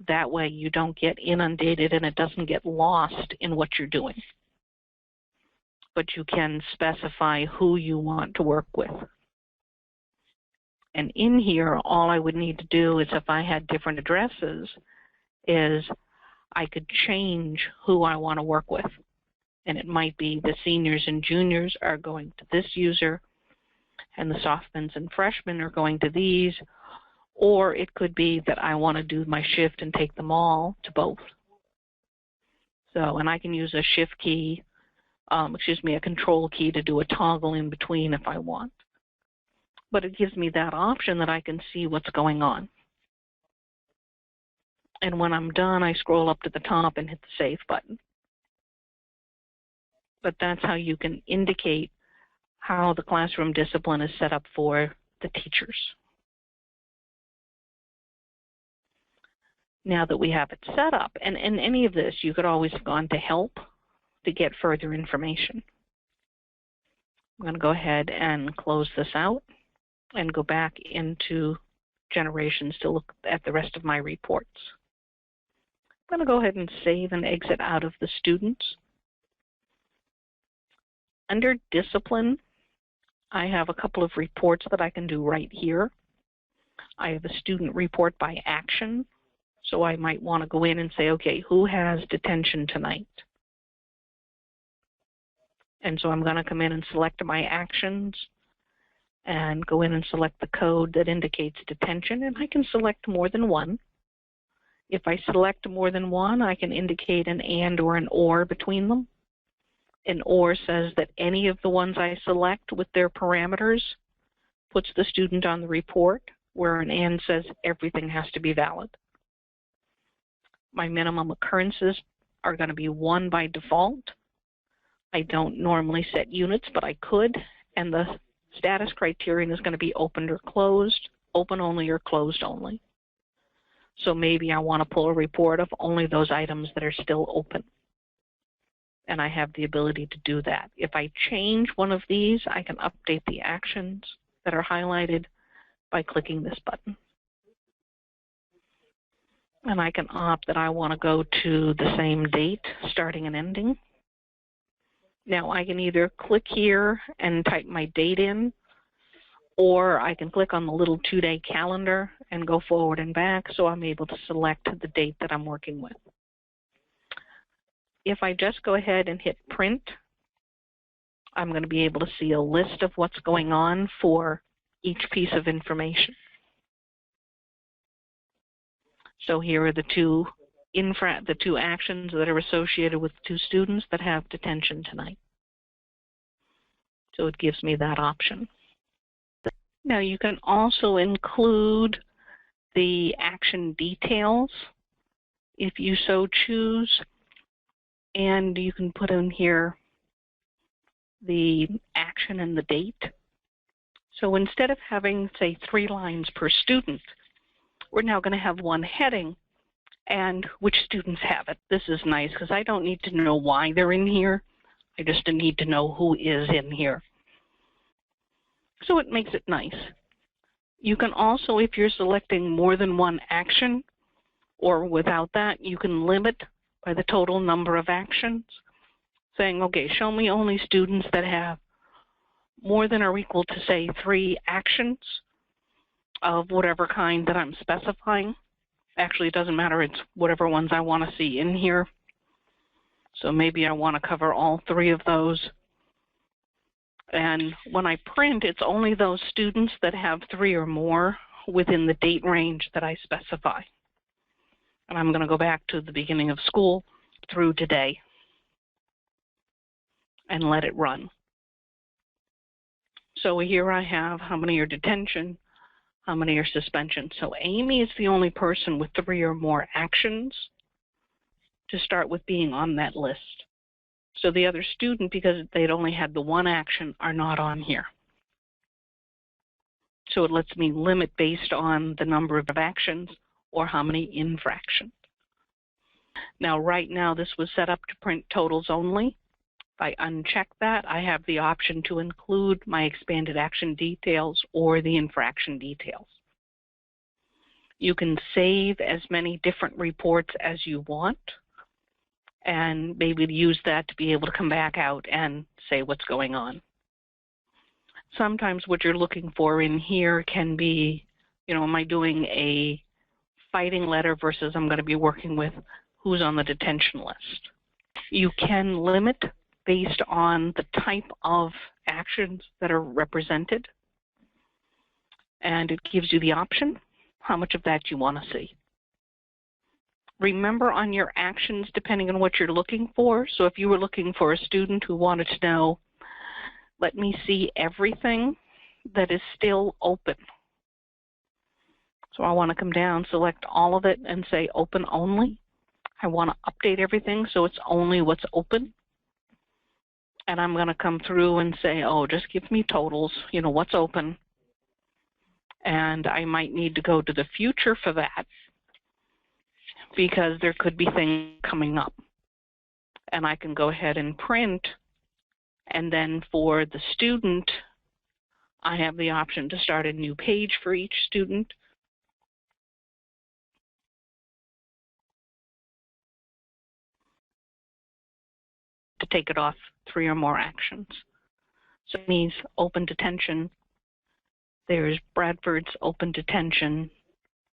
That way you don't get inundated and it doesn't get lost in what you're doing. But you can specify who you want to work with. And in here, all I would need to do is if I had different addresses, is I could change who I want to work with. And it might be the seniors and juniors are going to this user, and the sophists and freshmen are going to these, or it could be that I want to do my shift and take them all to both. So, and I can use a shift key, a control key to do a toggle in between if I want. But it gives me that option that I can see what's going on. And when I'm done, I scroll up to the top and hit the Save button. But that's how you can indicate how the classroom discipline is set up for the teachers. Now that we have it set up, and in any of this, you could always have gone to Help to get further information. I'm going to go ahead and close this out and go back into Generations to look at the rest of my reports. I'm going to go ahead and save and exit out of the students. Under Discipline, I have a couple of reports that I can do right here. I have a student report by action, so I might want to go in and say, okay, who has detention tonight? And so I'm going to come in and select my actions and go in and select the code that indicates detention, and I can select more than one. If I select more than one, I can indicate an and or an or between them. An or says that any of the ones I select with their parameters puts the student on the report, where an and says everything has to be valid. My minimum occurrences are going to be 1 by default. I don't normally set units, but I could, and the status criterion is going to be opened or closed, open only or closed only. So maybe I want to pull a report of only those items that are still open. And I have the ability to do that. If I change one of these, I can update the actions that are highlighted by clicking this button. And I can opt that I want to go to the same date, starting and ending. Now I can either click here and type my date in, or I can click on the little 2-day calendar and go forward and back, so I'm able to select the date that I'm working with. If I just go ahead and hit print, I'm going to be able to see a list of what's going on for each piece of information. So here are the two actions that are associated with 2 students that have detention tonight. So it gives me that option. Now you can also include the action details if you so choose, and you can put in here the action and the date. So instead of having, say, 3 lines per student, we're now going to have one heading and which students have it. This is nice because I don't need to know why they're in here. I just need to know who is in here. So it makes it nice. You can also, if you're selecting more than one action, or without that, you can limit by the total number of actions, saying, okay, show me only students that have more than or equal to, say, 3 actions of whatever kind that I'm specifying. Actually, it doesn't matter. It's whatever ones I want to see in here. So maybe I want to cover all 3 of those. And when I print, it's only those students that have 3 or more within the date range that I specify. And I'm going to go back to the beginning of school through today and let it run. So here I have how many are detention, how many are suspension. So Amy is the only person with 3 or more actions to start with being on that list. So the other student, because they'd only had the 1 action, are not on here. So it lets me limit based on the number of actions or how many infractions. Now, right now, this was set up to print totals only. If I uncheck that, I have the option to include my expanded action details or the infraction details. You can save as many different reports as you want, and maybe use that to be able to come back out and say what's going on. Sometimes what you're looking for in here can be, you know, am I doing a fighting letter versus I'm going to be working with who's on the detention list. You can limit based on the type of actions that are represented, and it gives you the option how much of that you want to see. Remember on your actions, depending on what you're looking for. So if you were looking for a student who wanted to know, let me see everything that is still open. So I want to come down, select all of it, and say open only. I want to update everything so it's only what's open. And I'm going to come through and say, oh, just give me totals, you know, what's open. And I might need to go to the future for that, because there could be things coming up. And I can go ahead and print, and then for the student, I have the option to start a new page for each student. To take it off 3 or more actions. So it means open detention. There's Bradford's open detention,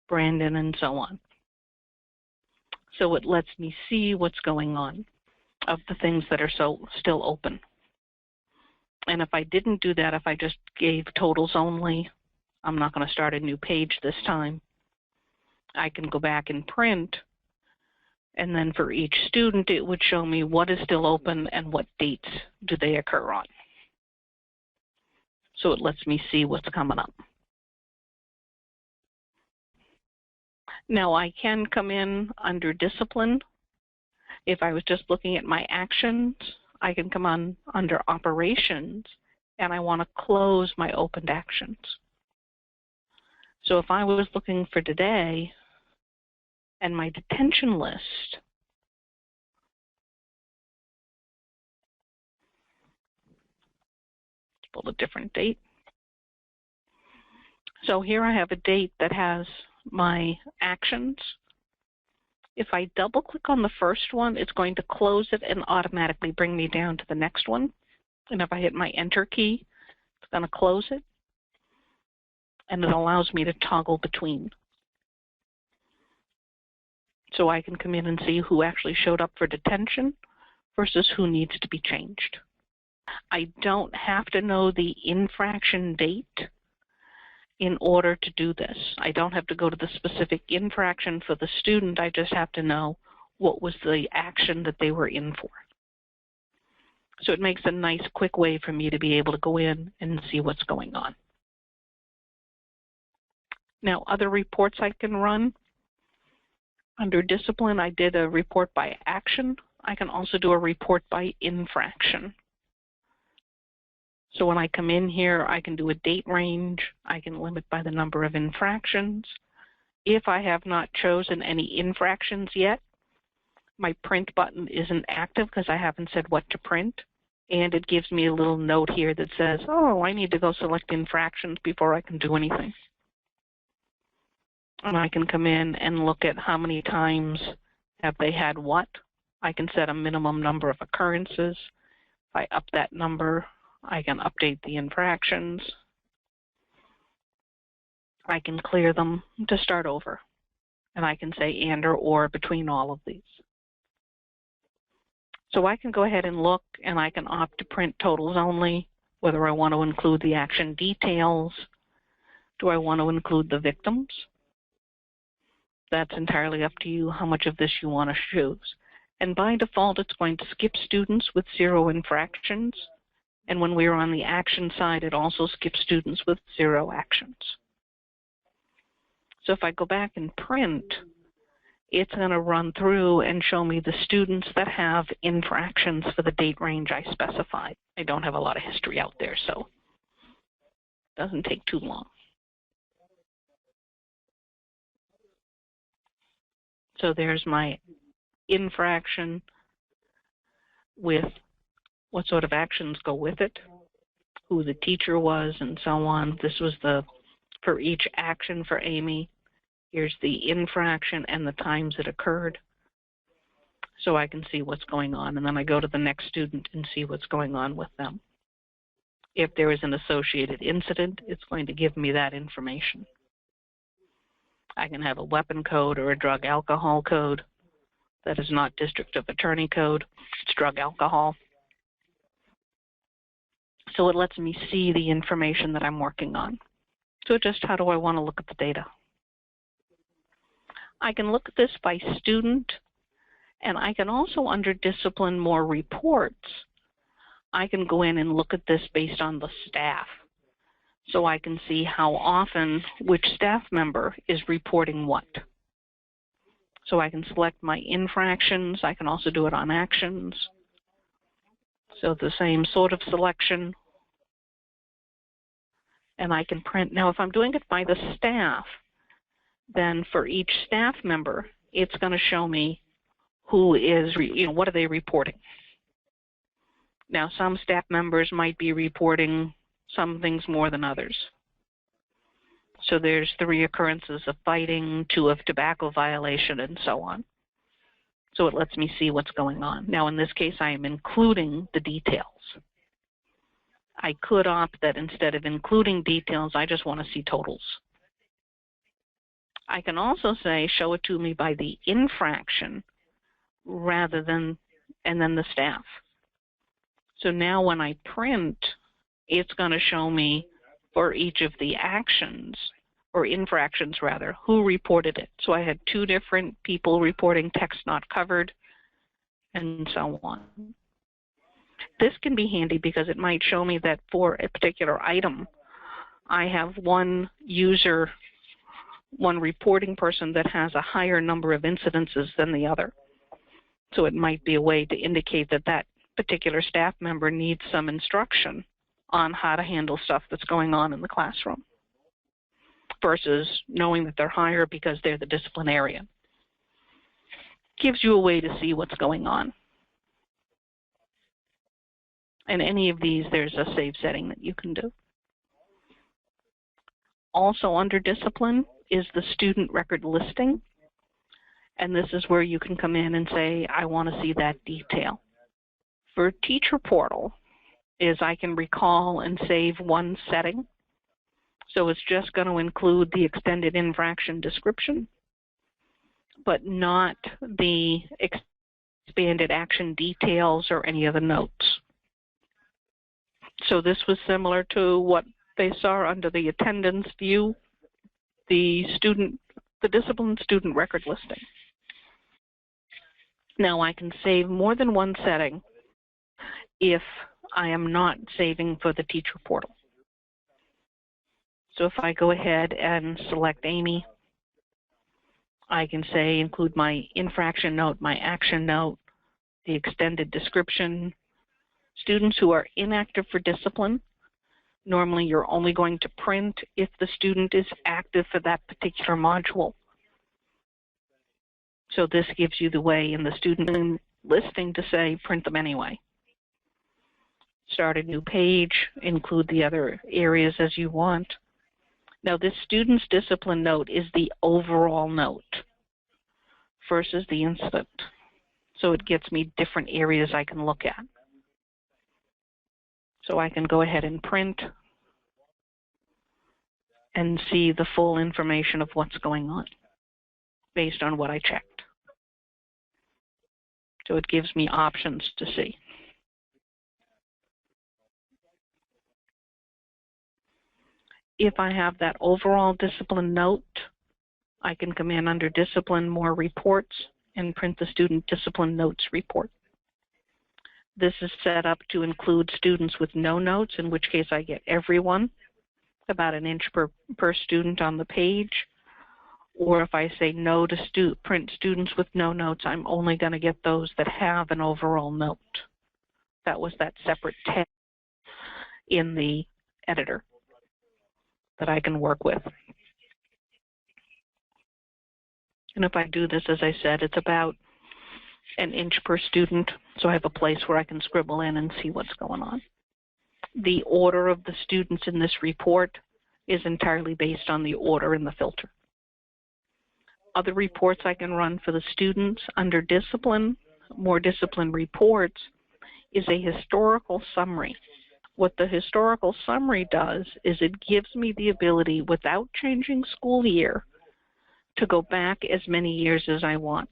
Brandon, and so on. So it lets me see what's going on of the things that are still open. And if I didn't do that, if I just gave totals only, I'm not going to start a new page this time. I can go back and print, and then for each student, it would show me what is still open and what dates do they occur on. So it lets me see what's coming up. Now I can come in under discipline. If I was just looking at my actions, I can come on under operations, and I want to close my opened actions. So if I was looking for today and my detention list, pull a different date. So here I have a date that has my actions. If I double click on the first one, it's going to close it and automatically bring me down to the next one. And if I hit my enter key, it's going to close it. And it allows me to toggle between. So I can come in and see who actually showed up for detention versus who needs to be changed. I don't have to know the infraction date in order to do this. I don't have to go to the specific infraction for the student. I just have to know what was the action that they were in for. So it makes a nice quick way for me to be able to go in and see what's going on. Now, other reports I can run. Under discipline, I did a report by action. I can also do a report by infraction. So when I come in here, I can do a date range. I can limit by the number of infractions. If I have not chosen any infractions yet, my print button isn't active because I haven't said what to print. And it gives me a little note here that says, oh, I need to go select infractions before I can do anything. And I can come in and look at how many times have they had what. I can set a minimum number of occurrences. If I up that number, I can update the infractions. I can clear them to start over. And I can say and or between all of these. So I can go ahead and look, and I can opt to print totals only, whether I want to include the action details. Do I want to include the victims? That's entirely up to you how much of this you want to choose. And by default, it's going to skip students with 0 infractions. And when we're on the action side, it also skips students with 0 actions. So if I go back and print, it's going to run through and show me the students that have infractions for the date range I specified. I don't have a lot of history out there, so it doesn't take too long. So there's my infraction with what sort of actions go with it, who the teacher was, and so on. This was for each action for Amy. Here's the infraction and the times it occurred. So I can see what's going on, and then I go to the next student and see what's going on with them. If there is an associated incident, it's going to give me that information. I can have a weapon code or a drug alcohol code. That is not district of attorney code, it's drug alcohol. So it lets me see the information that I'm working on. So just how do I want to look at the data? I can look at this by student, and I can also, under discipline, more reports. I can go in and look at this based on the staff. So I can see how often which staff member is reporting what. So I can select my infractions. I can also do it on actions. So the same sort of selection. And I can print. Now, if I'm doing it by the staff, then for each staff member, it's going to show me who is, what are they reporting. Now, some staff members might be reporting some things more than others. So there's 3 occurrences of fighting, 2 of tobacco violation, and so on. So it lets me see what's going on. Now, in this case, I am including the details. I could opt that instead of including details, I just want to see totals. I can also say, show it to me by the infraction rather than, and then the staff. So now when I print, it's going to show me for each of the actions, or infractions rather, who reported it. So I had 2 different people reporting text not covered, and so on. This can be handy because it might show me that for a particular item, I have one user, one reporting person that has a higher number of incidences than the other. So it might be a way to indicate that that particular staff member needs some instruction on how to handle stuff that's going on in the classroom versus knowing that they're hired because they're the disciplinarian. Gives you a way to see what's going on. And any of these, there's a save setting that you can do. Also under discipline is the student record listing. And this is where you can come in and say, I want to see that detail. For Teacher Portal is I can recall and save one setting. So it's just going to include the extended infraction description, but not the expanded action details or any of the notes. So this was similar to what they saw under the attendance view, the discipline student record listing. Now I can save more than one setting if I am not saving for the Teacher Portal. So if I go ahead and select Amy, I can say include my infraction note, my action note, the extended description. Students who are inactive for discipline, normally you're only going to print if the student is active for that particular module. So this gives you the way in the student listing to say print them anyway. Start a new page, include the other areas as you want. Now this student's discipline note is the overall note versus the incident. So it gets me different areas I can look at. So I can go ahead and print and see the full information of what's going on based on what I checked. So it gives me options to see. If I have that overall discipline note, I can come in under Discipline, More Reports, and print the Student Discipline Notes report. This is set up to include students with no notes, in which case I get everyone, about an inch per student on the page. Or if I say no to print students with no notes, I'm only going to get those that have an overall note. That was that separate tab in the editor that I can work with. And if I do this, as I said, it's about an inch per student, so I have a place where I can scribble in and see what's going on. The order of the students in this report is entirely based on the order in the filter. Other reports I can run for the students under Discipline, More Discipline Reports, is a historical summary. What the historical summary does is it gives me the ability, without changing school year, to go back as many years as I want.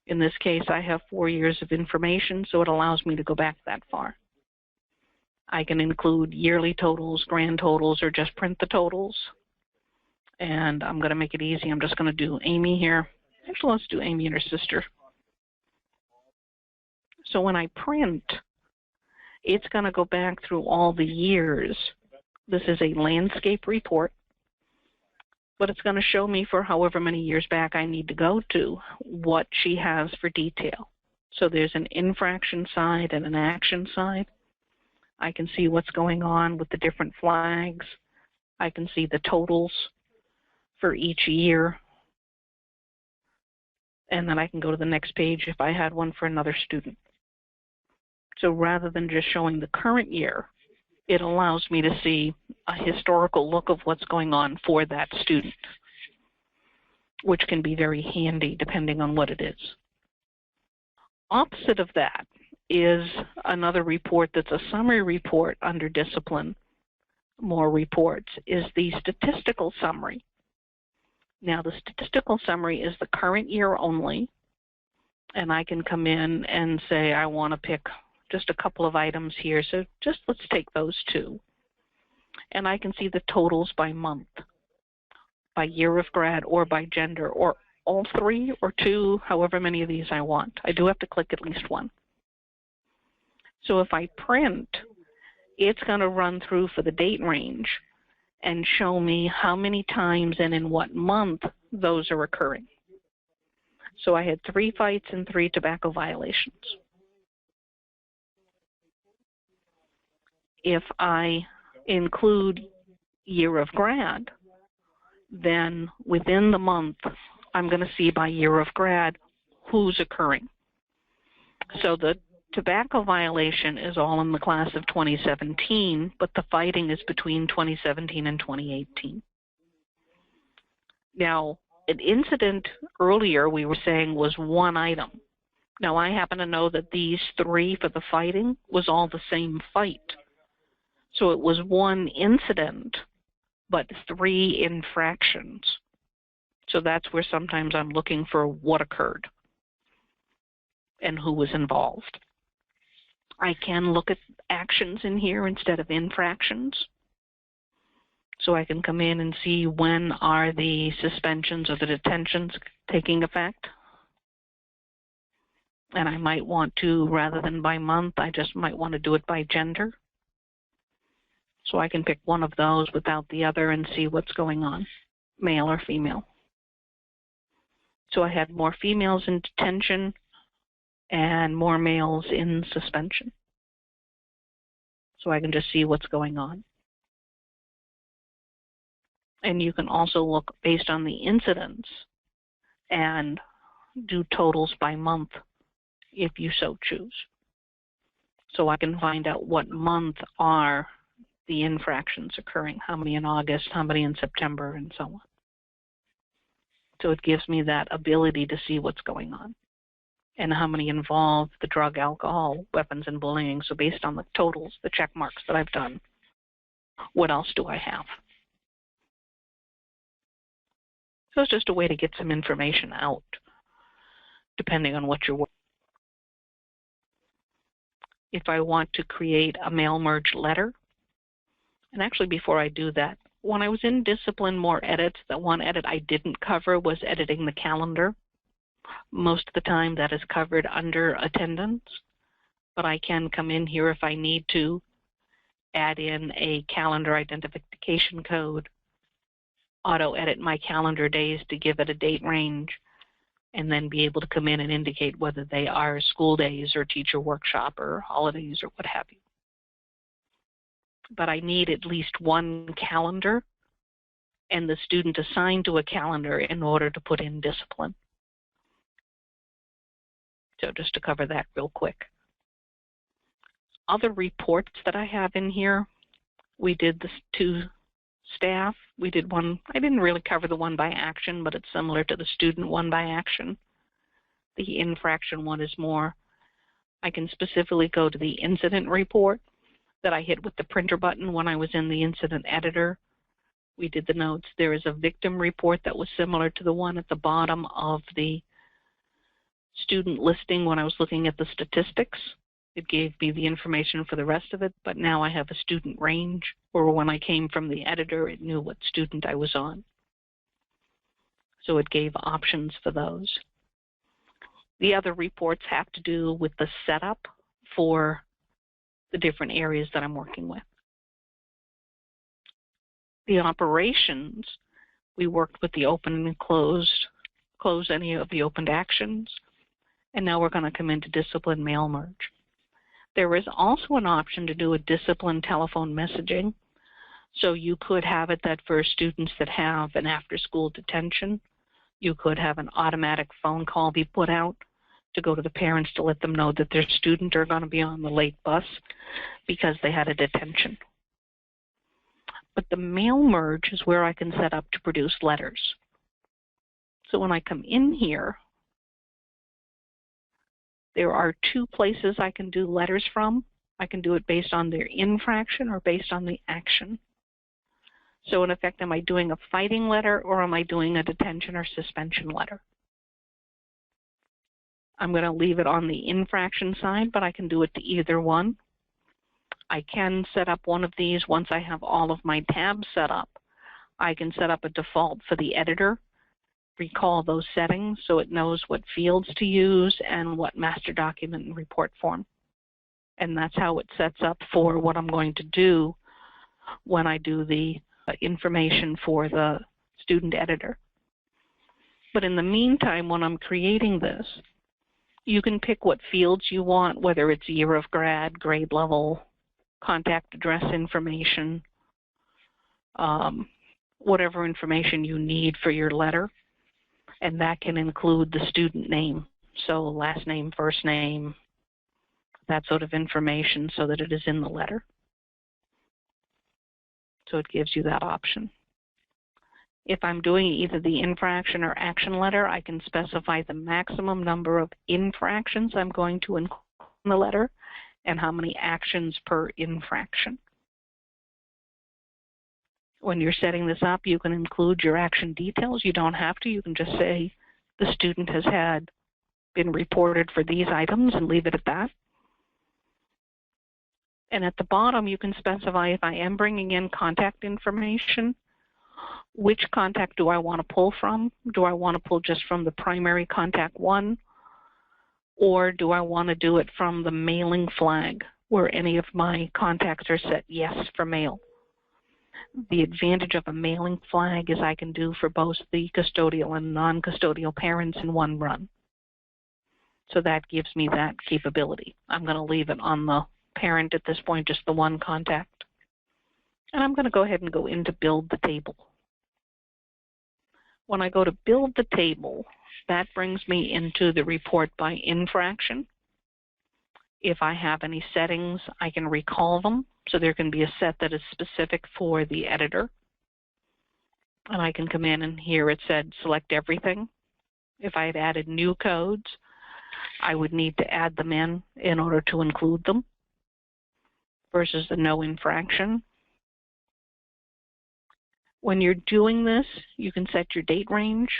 In this case, I have 4 years of information, so it allows me to go back that far. I can include yearly totals, grand totals, or just print the totals. And I'm going to make it easy. I'm just going to do Amy here. Actually, let's do Amy and her sister. So when I print, it's going to go back through all the years. This is a landscape report, but it's going to show me for however many years back I need to go to what she has for detail. So there's an infraction side and an action side. I can see what's going on with the different flags. I can see the totals for each year. And then I can go to the next page if I had one for another student. So rather than just showing the current year, it allows me to see a historical look of what's going on for that student, which can be very handy depending on what it is. Opposite of that is another report that's a summary report under Discipline, More Reports, is the statistical summary. Now the statistical summary is the current year only, and I can come in and say I want to pick just a couple of items here, so just let's take those two. And I can see the totals by month, by year of grad, or by gender, or all three or two, however many of these I want. I do have to click at least one. So if I print, it's going to run through for the date range and show me how many times and in what month those are occurring. So I had 3 fights and 3 tobacco violations. If I include year of grad, then within the month, I'm going to see by year of grad who's occurring. So the tobacco violation is all in the class of 2017, but the fighting is between 2017 and 2018. Now, an incident earlier we were saying was one item. Now, I happen to know that these three for the fighting was all the same fight. So it was one incident, but three infractions. So that's where sometimes I'm looking for what occurred and who was involved. I can look at actions in here instead of infractions. So I can come in and see when are the suspensions or the detentions taking effect. And I might want to, rather than by month, I just might want to do it by gender. So I can pick one of those without the other and see what's going on, male or female. So I had more females in detention and more males in suspension. So I can just see what's going on. And you can also look based on the incidents and do totals by month if you so choose. So I can find out what month are the infractions occurring, how many in August, how many in September, and so on. So it gives me that ability to see what's going on and how many involve the drug, alcohol, weapons, and bullying. So based on the totals, the check marks that I've done, what else do I have? So it's just a way to get some information out, depending on what you're working. If I want to create a mail merge letter, and actually before I do that, when I was in discipline, more edits, the one edit I didn't cover was editing the calendar. Most of the time that is covered under attendance, but I can come in here if I need to, add in a calendar identification code, auto-edit my calendar days to give it a date range, and then be able to come in and indicate whether they are school days or teacher workshop or holidays or what have you. But I need at least one calendar and the student assigned to a calendar in order to put in discipline. So just to cover that real quick. Other reports that I have in here, we did the two staff. We did one, I didn't really cover the one by action, but it's similar to the student one by action. The infraction one is more, I can specifically go to the incident report that I hit with the printer button when I was in the incident editor. We did the notes. There is a victim report that was similar to the one at the bottom of the student listing when I was looking at the statistics. It gave me the information for the rest of it, but now I have a student range, or when I came from the editor, it knew what student I was on. So it gave options for those. The other reports have to do with the setup for the different areas that I'm working with. The operations, we worked with the open and close any of the opened actions, and now we're going to come into discipline mail merge. There is also an option to do a discipline telephone messaging. So you could have it that for students that have an after-school detention, you could have an automatic phone call be put out to go to the parents to let them know that their student are going to be on the late bus because they had a detention. But the mail merge is where I can set up to produce letters. So when I come in here, there are two places I can do letters from. I can do it based on their infraction or based on the action. So in effect, am I doing a fighting letter or am I doing a detention or suspension letter? I'm going to leave it on the infraction side, but I can do it to either one. I can set up one of these once I have all of my tabs set up. I can set up a default for the editor, recall those settings so it knows what fields to use and what master document and report form. And that's how it sets up for what I'm going to do when I do the information for the student editor. But in the meantime, when I'm creating this, you can pick what fields you want, whether it's year of grad, grade level, contact address information, whatever information you need for your letter, and that can include the student name. So last name, first name, that sort of information so that it is in the letter. So it gives you that option. If I'm doing either the infraction or action letter, I can specify the maximum number of infractions I'm going to include in the letter and how many actions per infraction. When you're setting this up, you can include your action details. You don't have to. You can just say the student has been reported for these items and leave it at that. And at the bottom, you can specify if I am bringing in contact information, which contact do I want to pull from? Do I want to pull just from the primary contact one? Or do I want to do it from the mailing flag where any of my contacts are set yes for mail? The advantage of a mailing flag is I can do for both the custodial and non-custodial parents in one run. So that gives me that capability. I'm going to leave it on the parent at this point, just the one contact. And I'm going to go ahead and go into build the table. When I go to build the table, that brings me into the report by infraction. If I have any settings, I can recall them. So there can be a set that is specific for the editor. And I can come in and here it said select everything. If I had added new codes, I would need to add them in order to include them versus the no infraction. When you're doing this, you can set your date range,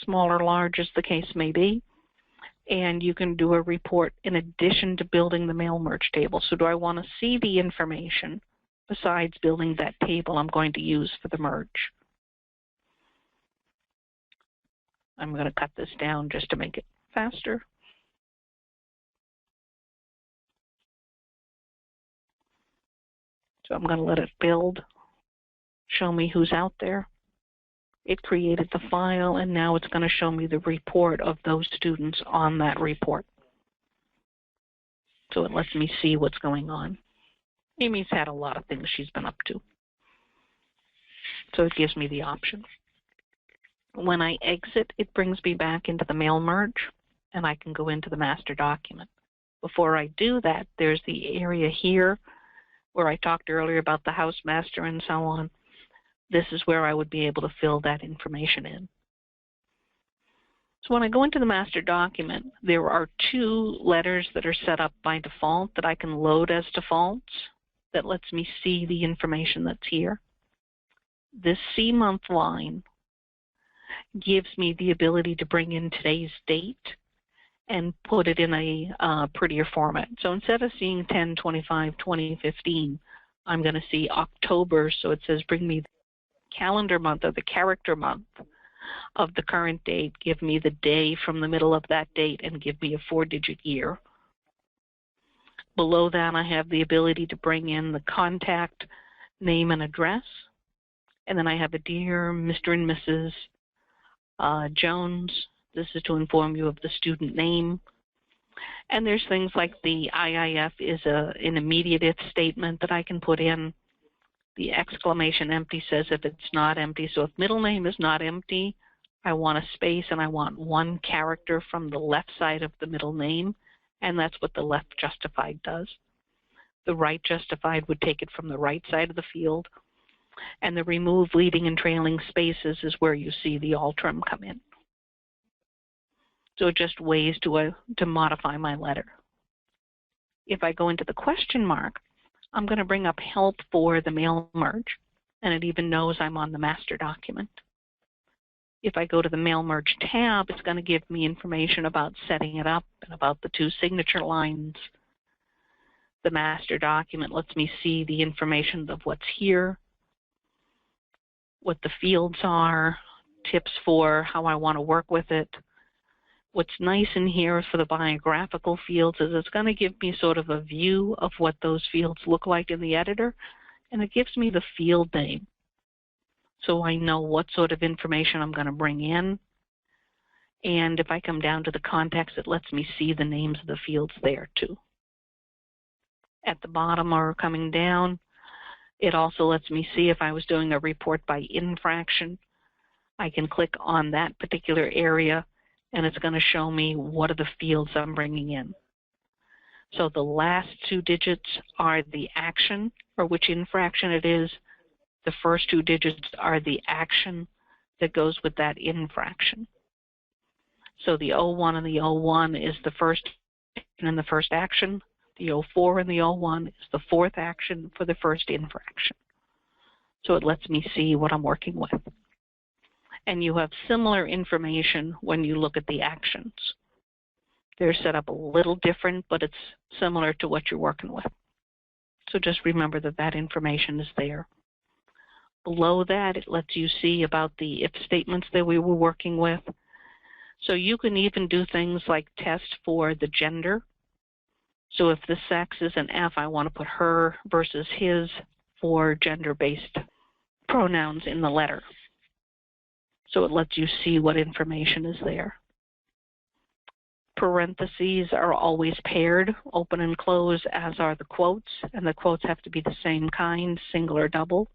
small or large as the case may be, and you can do a report in addition to building the mail merge table. So do I want to see the information besides building that table I'm going to use for the merge? I'm going to cut this down just to make it faster. So I'm going to let it build, show me who's out there. It created the file, and now it's going to show me the report of those students on that report. So it lets me see what's going on. Amy's had a lot of things she's been up to. So it gives me the option. When I exit, it brings me back into the mail merge, and I can go into the master document. Before I do that, there's the area here where I talked earlier about the house master and so on. This is where I would be able to fill that information in. So when I go into the master document, there are two letters that are set up by default that I can load as defaults that lets me see the information that's here. This C month line gives me the ability to bring in today's date and put it in a prettier format. So instead of seeing 10/25/2015, I'm going to see October, so it says bring me the calendar month or the character month of the current date, give me the day from the middle of that date, and give me a 4-digit year. Below that, I have the ability to bring in the contact name and address. And then I have a dear Mr. and Mrs. Jones. This is to inform you of the student name. And there's things like the IIF is an immediate if statement that I can put in. The exclamation empty says if it's not empty. So if middle name is not empty, I want a space and I want one character from the left side of the middle name, and that's what the left justified does. The right justified would take it from the right side of the field, and the remove leading and trailing spaces is where you see the altrim come in. So just ways to modify my letter. If I go into the question mark, I'm going to bring up help for the mail merge, and it even knows I'm on the master document. If I go to the mail merge tab, it's going to give me information about setting it up and about the two signature lines. The master document lets me see the information of what's here, what the fields are, tips for how I want to work with it. What's nice in here for the biographical fields is it's going to give me sort of a view of what those fields look like in the editor, and it gives me the field name. So I know what sort of information I'm going to bring in. And if I come down to the context, it lets me see the names of the fields there too. at the bottom or coming down. It also lets me see if I was doing a report by infraction. I can click on that particular area, and it's going to show me what are the fields I'm bringing in. So the last 2 digits are the action, or which infraction it is. The first 2 digits are the action that goes with that infraction. So the 01 and the 01 is the first and the first action. The 04 and the 01 is the fourth action for the first infraction. So it lets me see what I'm working with. And you have similar information when you look at the actions. They're set up a little different, but it's similar to what you're working with. So just remember that that information is there. Below that, it lets you see about the if statements that we were working with. So you can even do things like test for the gender. So if the sex is an F, I want to put her versus his for gender-based pronouns in the letter. So it lets you see what information is there. Parentheses are always paired, open and close, as are the quotes, and the quotes have to be the same kind, single or double,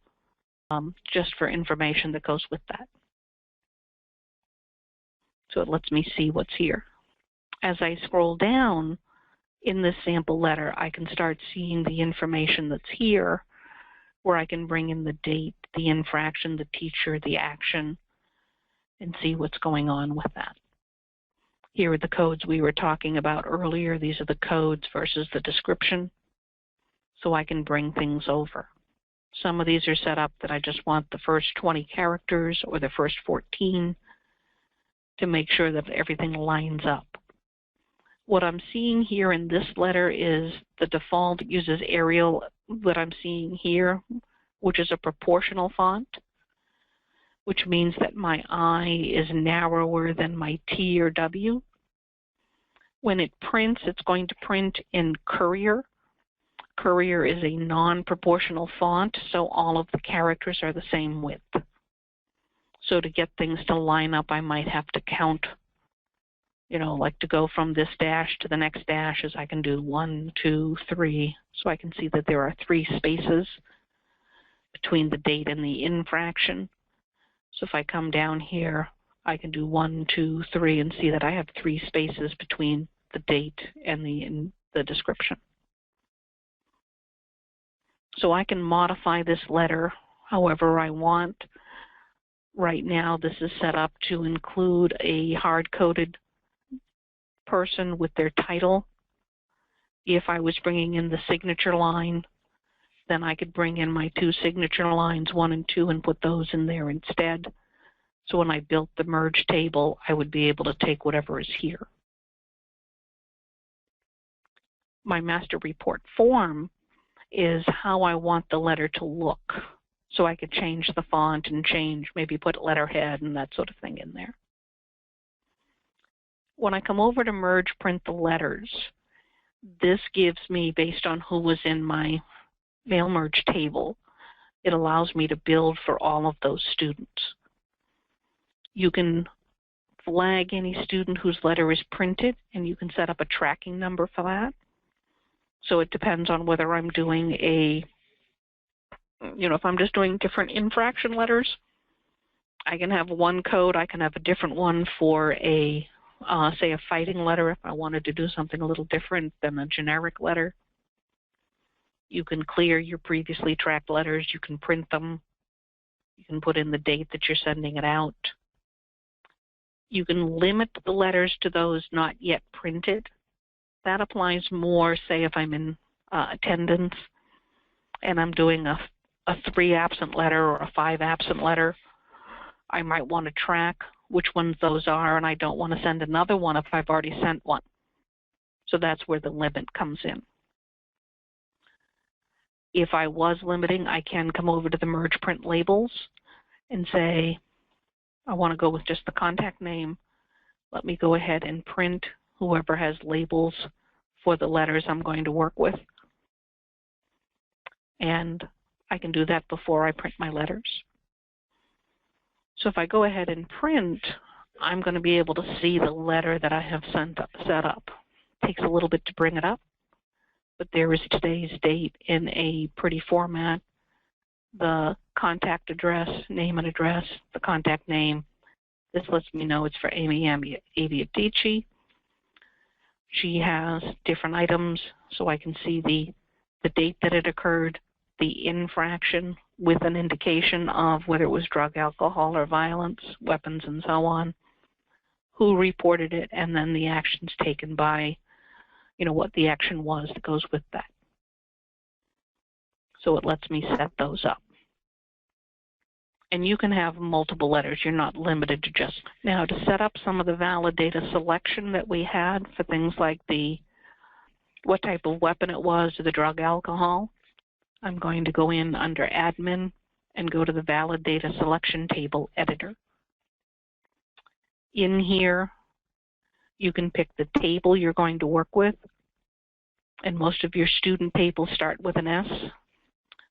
just for information that goes with that. So it lets me see what's here. As I scroll down in this sample letter, I can start seeing the information that's here, where I can bring in the date, the infraction, the teacher, the action, and see what's going on with that. Here are the codes we were talking about earlier. These are the codes versus the description. So I can bring things over. Some of these are set up that I just want the first 20 characters or the first 14 to make sure that everything lines up. What I'm seeing here in this letter is the default uses Arial that I'm seeing here, which is a proportional font, which means that my I is narrower than my T or W. When it prints, it's going to print in Courier. Courier is a non-proportional font, so all of the characters are the same width. So to get things to line up, I might have to count, like to go from this dash to the next dash, as I can do 1, 2, 3. So I can see that there are 3 spaces between the date and the infraction. So if I come down here, I can do 1, 2, 3 and see that I have 3 spaces between the date and the description. So I can modify this letter however I want. Right now, this is set up to include a hard-coded person with their title. If I was bringing in the signature line, then I could bring in my 2 signature lines, 1 and 2, and put those in there instead. So when I built the merge table, I would be able to take whatever is here. My master report form is how I want the letter to look. So I could change the font and maybe put letterhead and that sort of thing in there. When I come over to merge print the letters, this gives me, based on who was in my mail merge table, it allows me to build for all of those students. You can flag any student whose letter is printed, and you can set up a tracking number for that. So it depends on whether I'm doing if I'm just doing different infraction letters, I can have one code. I can have a different one for say a fighting letter if I wanted to do something a little different than a generic letter. You can clear your previously tracked letters. You can print them. You can put in the date that you're sending it out. You can limit the letters to those not yet printed. That applies more, say, if I'm in attendance and I'm doing a 3 absent letter or a 5 absent letter. I might want to track which ones those are, and I don't want to send another one if I've already sent one. So that's where the limit comes in. If I was limiting, I can come over to the merge print labels and say, I want to go with just the contact name. Let me go ahead and print whoever has labels for the letters I'm going to work with. And I can do that before I print my letters. So if I go ahead and print, I'm going to be able to see the letter that I have set up. It takes a little bit to bring it up. but there is today's date in a pretty format, the contact address, name and address, the contact name. This lets me know it's for Amy Aviadici. She has different items, so I can see the date that it occurred, the infraction with an indication of whether it was drug, alcohol, or violence, weapons, and so on, who reported it, and then the actions taken by, what the action was that goes with that. So it lets me set those up. And you can have multiple letters. You're not limited to just. Now, to set up some of the valid data selection that we had for things like what type of weapon it was, or the drug, alcohol, I'm going to go in under Admin and go to the Valid Data Selection Table Editor. In here, you can pick the table you're going to work with, and most of your student tables start with an S.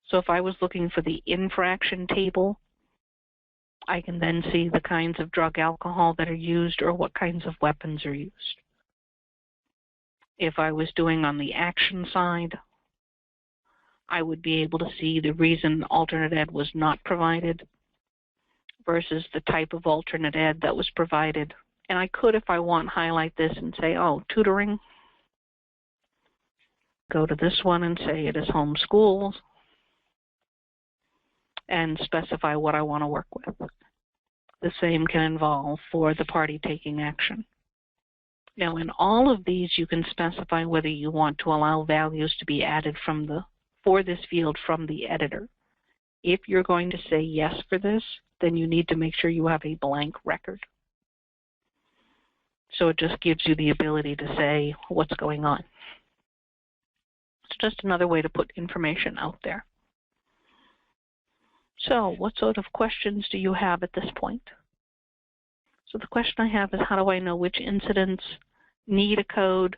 So if I was looking for the infraction table, I can then see the kinds of drug, alcohol that are used or what kinds of weapons are used. If I was doing on the action side, I would be able to see the reason alternate ed was not provided versus the type of alternate ed that was provided. And I could, if I want, highlight this and say, oh, tutoring. Go to this one and say it is home schools and specify what I want to work with. The same can involve for the party taking action. Now, in all of these, you can specify whether you want to allow values to be added for this field from the editor. If you're going to say yes for this, then you need to make sure you have a blank record. So it just gives you the ability to say what's going on. It's just another way to put information out there. So what sort of questions do you have at this point? So the question I have is, how do I know which incidents need a code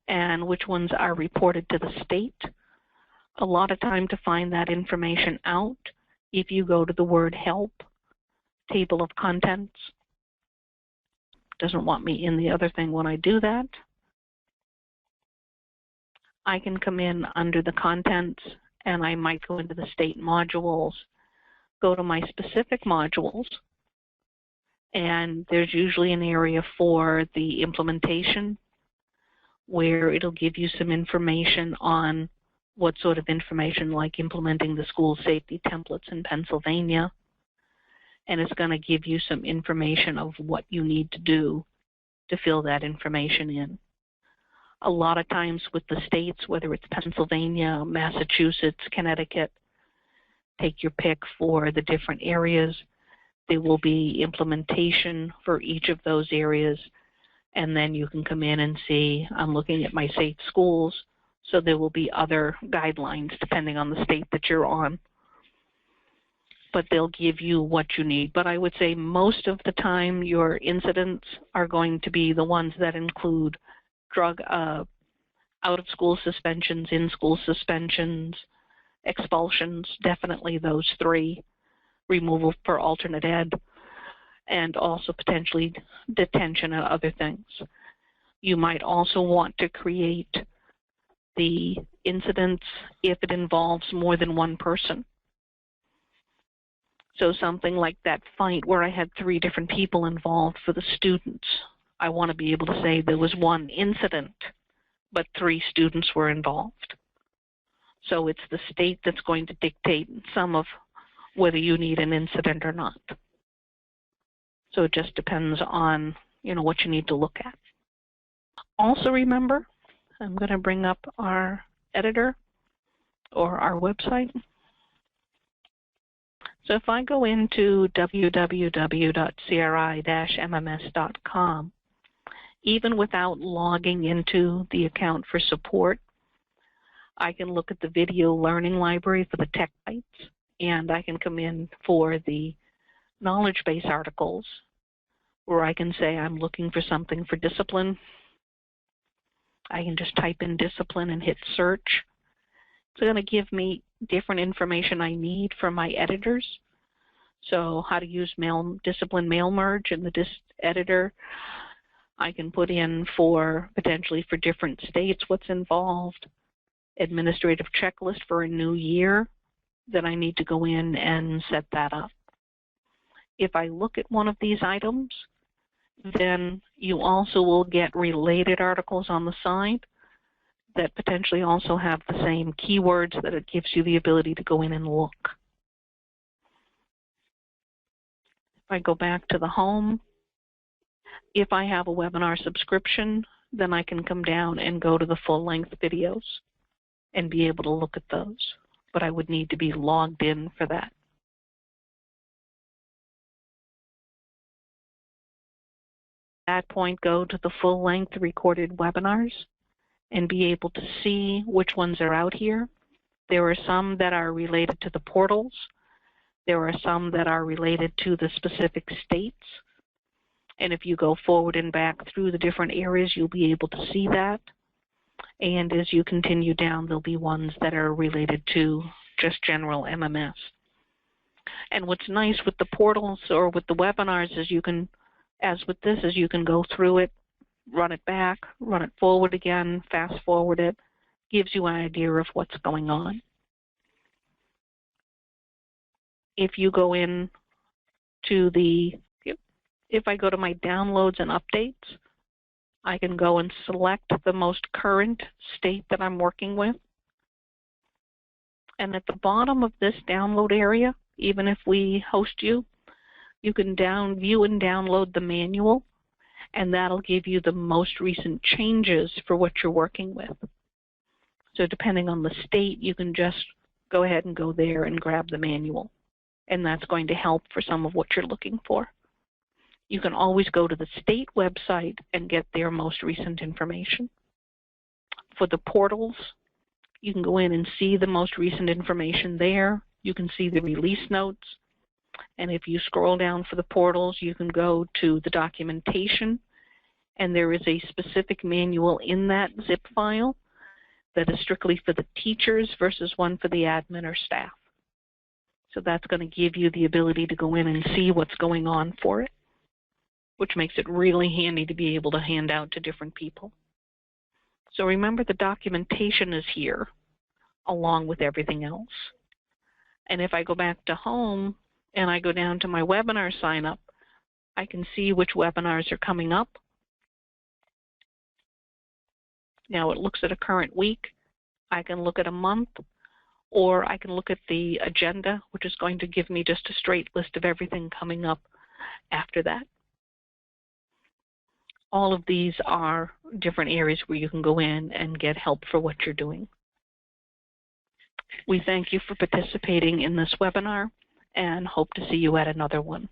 and which ones are reported to the state? A lot of time to find that information out, if you go to the word help, table of contents. Doesn't want me in the other thing when I do that. I can come in under the contents, and I might go into the state modules, go to my specific modules, and there's usually an area for the implementation where it'll give you some information on what sort of information, like implementing the school safety templates in Pennsylvania, and it's going to give you some information of what you need to do to fill that information in. A lot of times with the states, whether it's Pennsylvania, Massachusetts, Connecticut, take your pick for the different areas. There will be implementation for each of those areas, and then you can come in and see, I'm looking at my safe schools, so there will be other guidelines depending on the state that you're on. But they'll give you what you need. But I would say most of the time your incidents are going to be the ones that include drug out-of-school suspensions, in-school suspensions, expulsions, definitely those three, removal for alternate ed, and also potentially detention and other things. You might also want to create the incidents if it involves more than one person. So something like that fight where I had 3 different people involved for the students. I want to be able to say there was one incident, but 3 students were involved. So it's the state that's going to dictate some of whether you need an incident or not. So it just depends on, what you need to look at. Also remember, I'm going to bring up our editor or our website. So if I go into www.cri-mms.com, even without logging into the account for support, I can look at the video learning library for the tech sites, and I can come in for the knowledge base articles where I can say I'm looking for something for discipline. I can just type in discipline and hit search. It's going to give me different information I need from my editors. So how to use discipline mail merge in the editor. I can put in for potentially for different states what's involved. administrative checklist for a new year, then I need to go in and set that up. If I look at one of these items, then you also will get related articles on the side that potentially also have the same keywords that it gives you the ability to go in and look. If I go back to the home, if I have a webinar subscription, then I can come down and go to the full-length videos and be able to look at those. But I would need to be logged in for that. At that point, go to the full-length recorded webinars and be able to see which ones are out here. There are some that are related to the portals. There are some that are related to the specific states. And if you go forward and back through the different areas, you'll be able to see that. And as you continue down, there'll be ones that are related to just general MMS. And what's nice with the portals or with the webinars is you can, as with this, is you can go through it, run it back, run it forward again, fast forward it, gives you an idea of what's going on. If you go in to the, if I go to my downloads and updates, I can go and select the most current state that I'm working with. And at the bottom of this download area, even if we host you, you can view and download the manual, and that'll give you the most recent changes for what you're working with. So depending on the state, you can just go ahead and go there and grab the manual, and that's going to help for some of what you're looking for. You can always go to the state website and get their most recent information. For the portals, you can go in and see the most recent information there. You can see the release notes. And if you scroll down for the portals, you can go to the documentation, and there is a specific manual in that zip file that is strictly for the teachers versus one for the admin or staff. So that's going to give you the ability to go in and see what's going on for it, which makes it really handy to be able to hand out to different people. So remember, the documentation is here along with everything else. And if I go back to home and I go down to my webinar sign up, I can see which webinars are coming up. Now it looks at a current week. I can look at a month, or I can look at the agenda, which is going to give me just a straight list of everything coming up after that. All of these are different areas where you can go in and get help for what you're doing. We thank you for participating in this webinar and hope to see you at another one.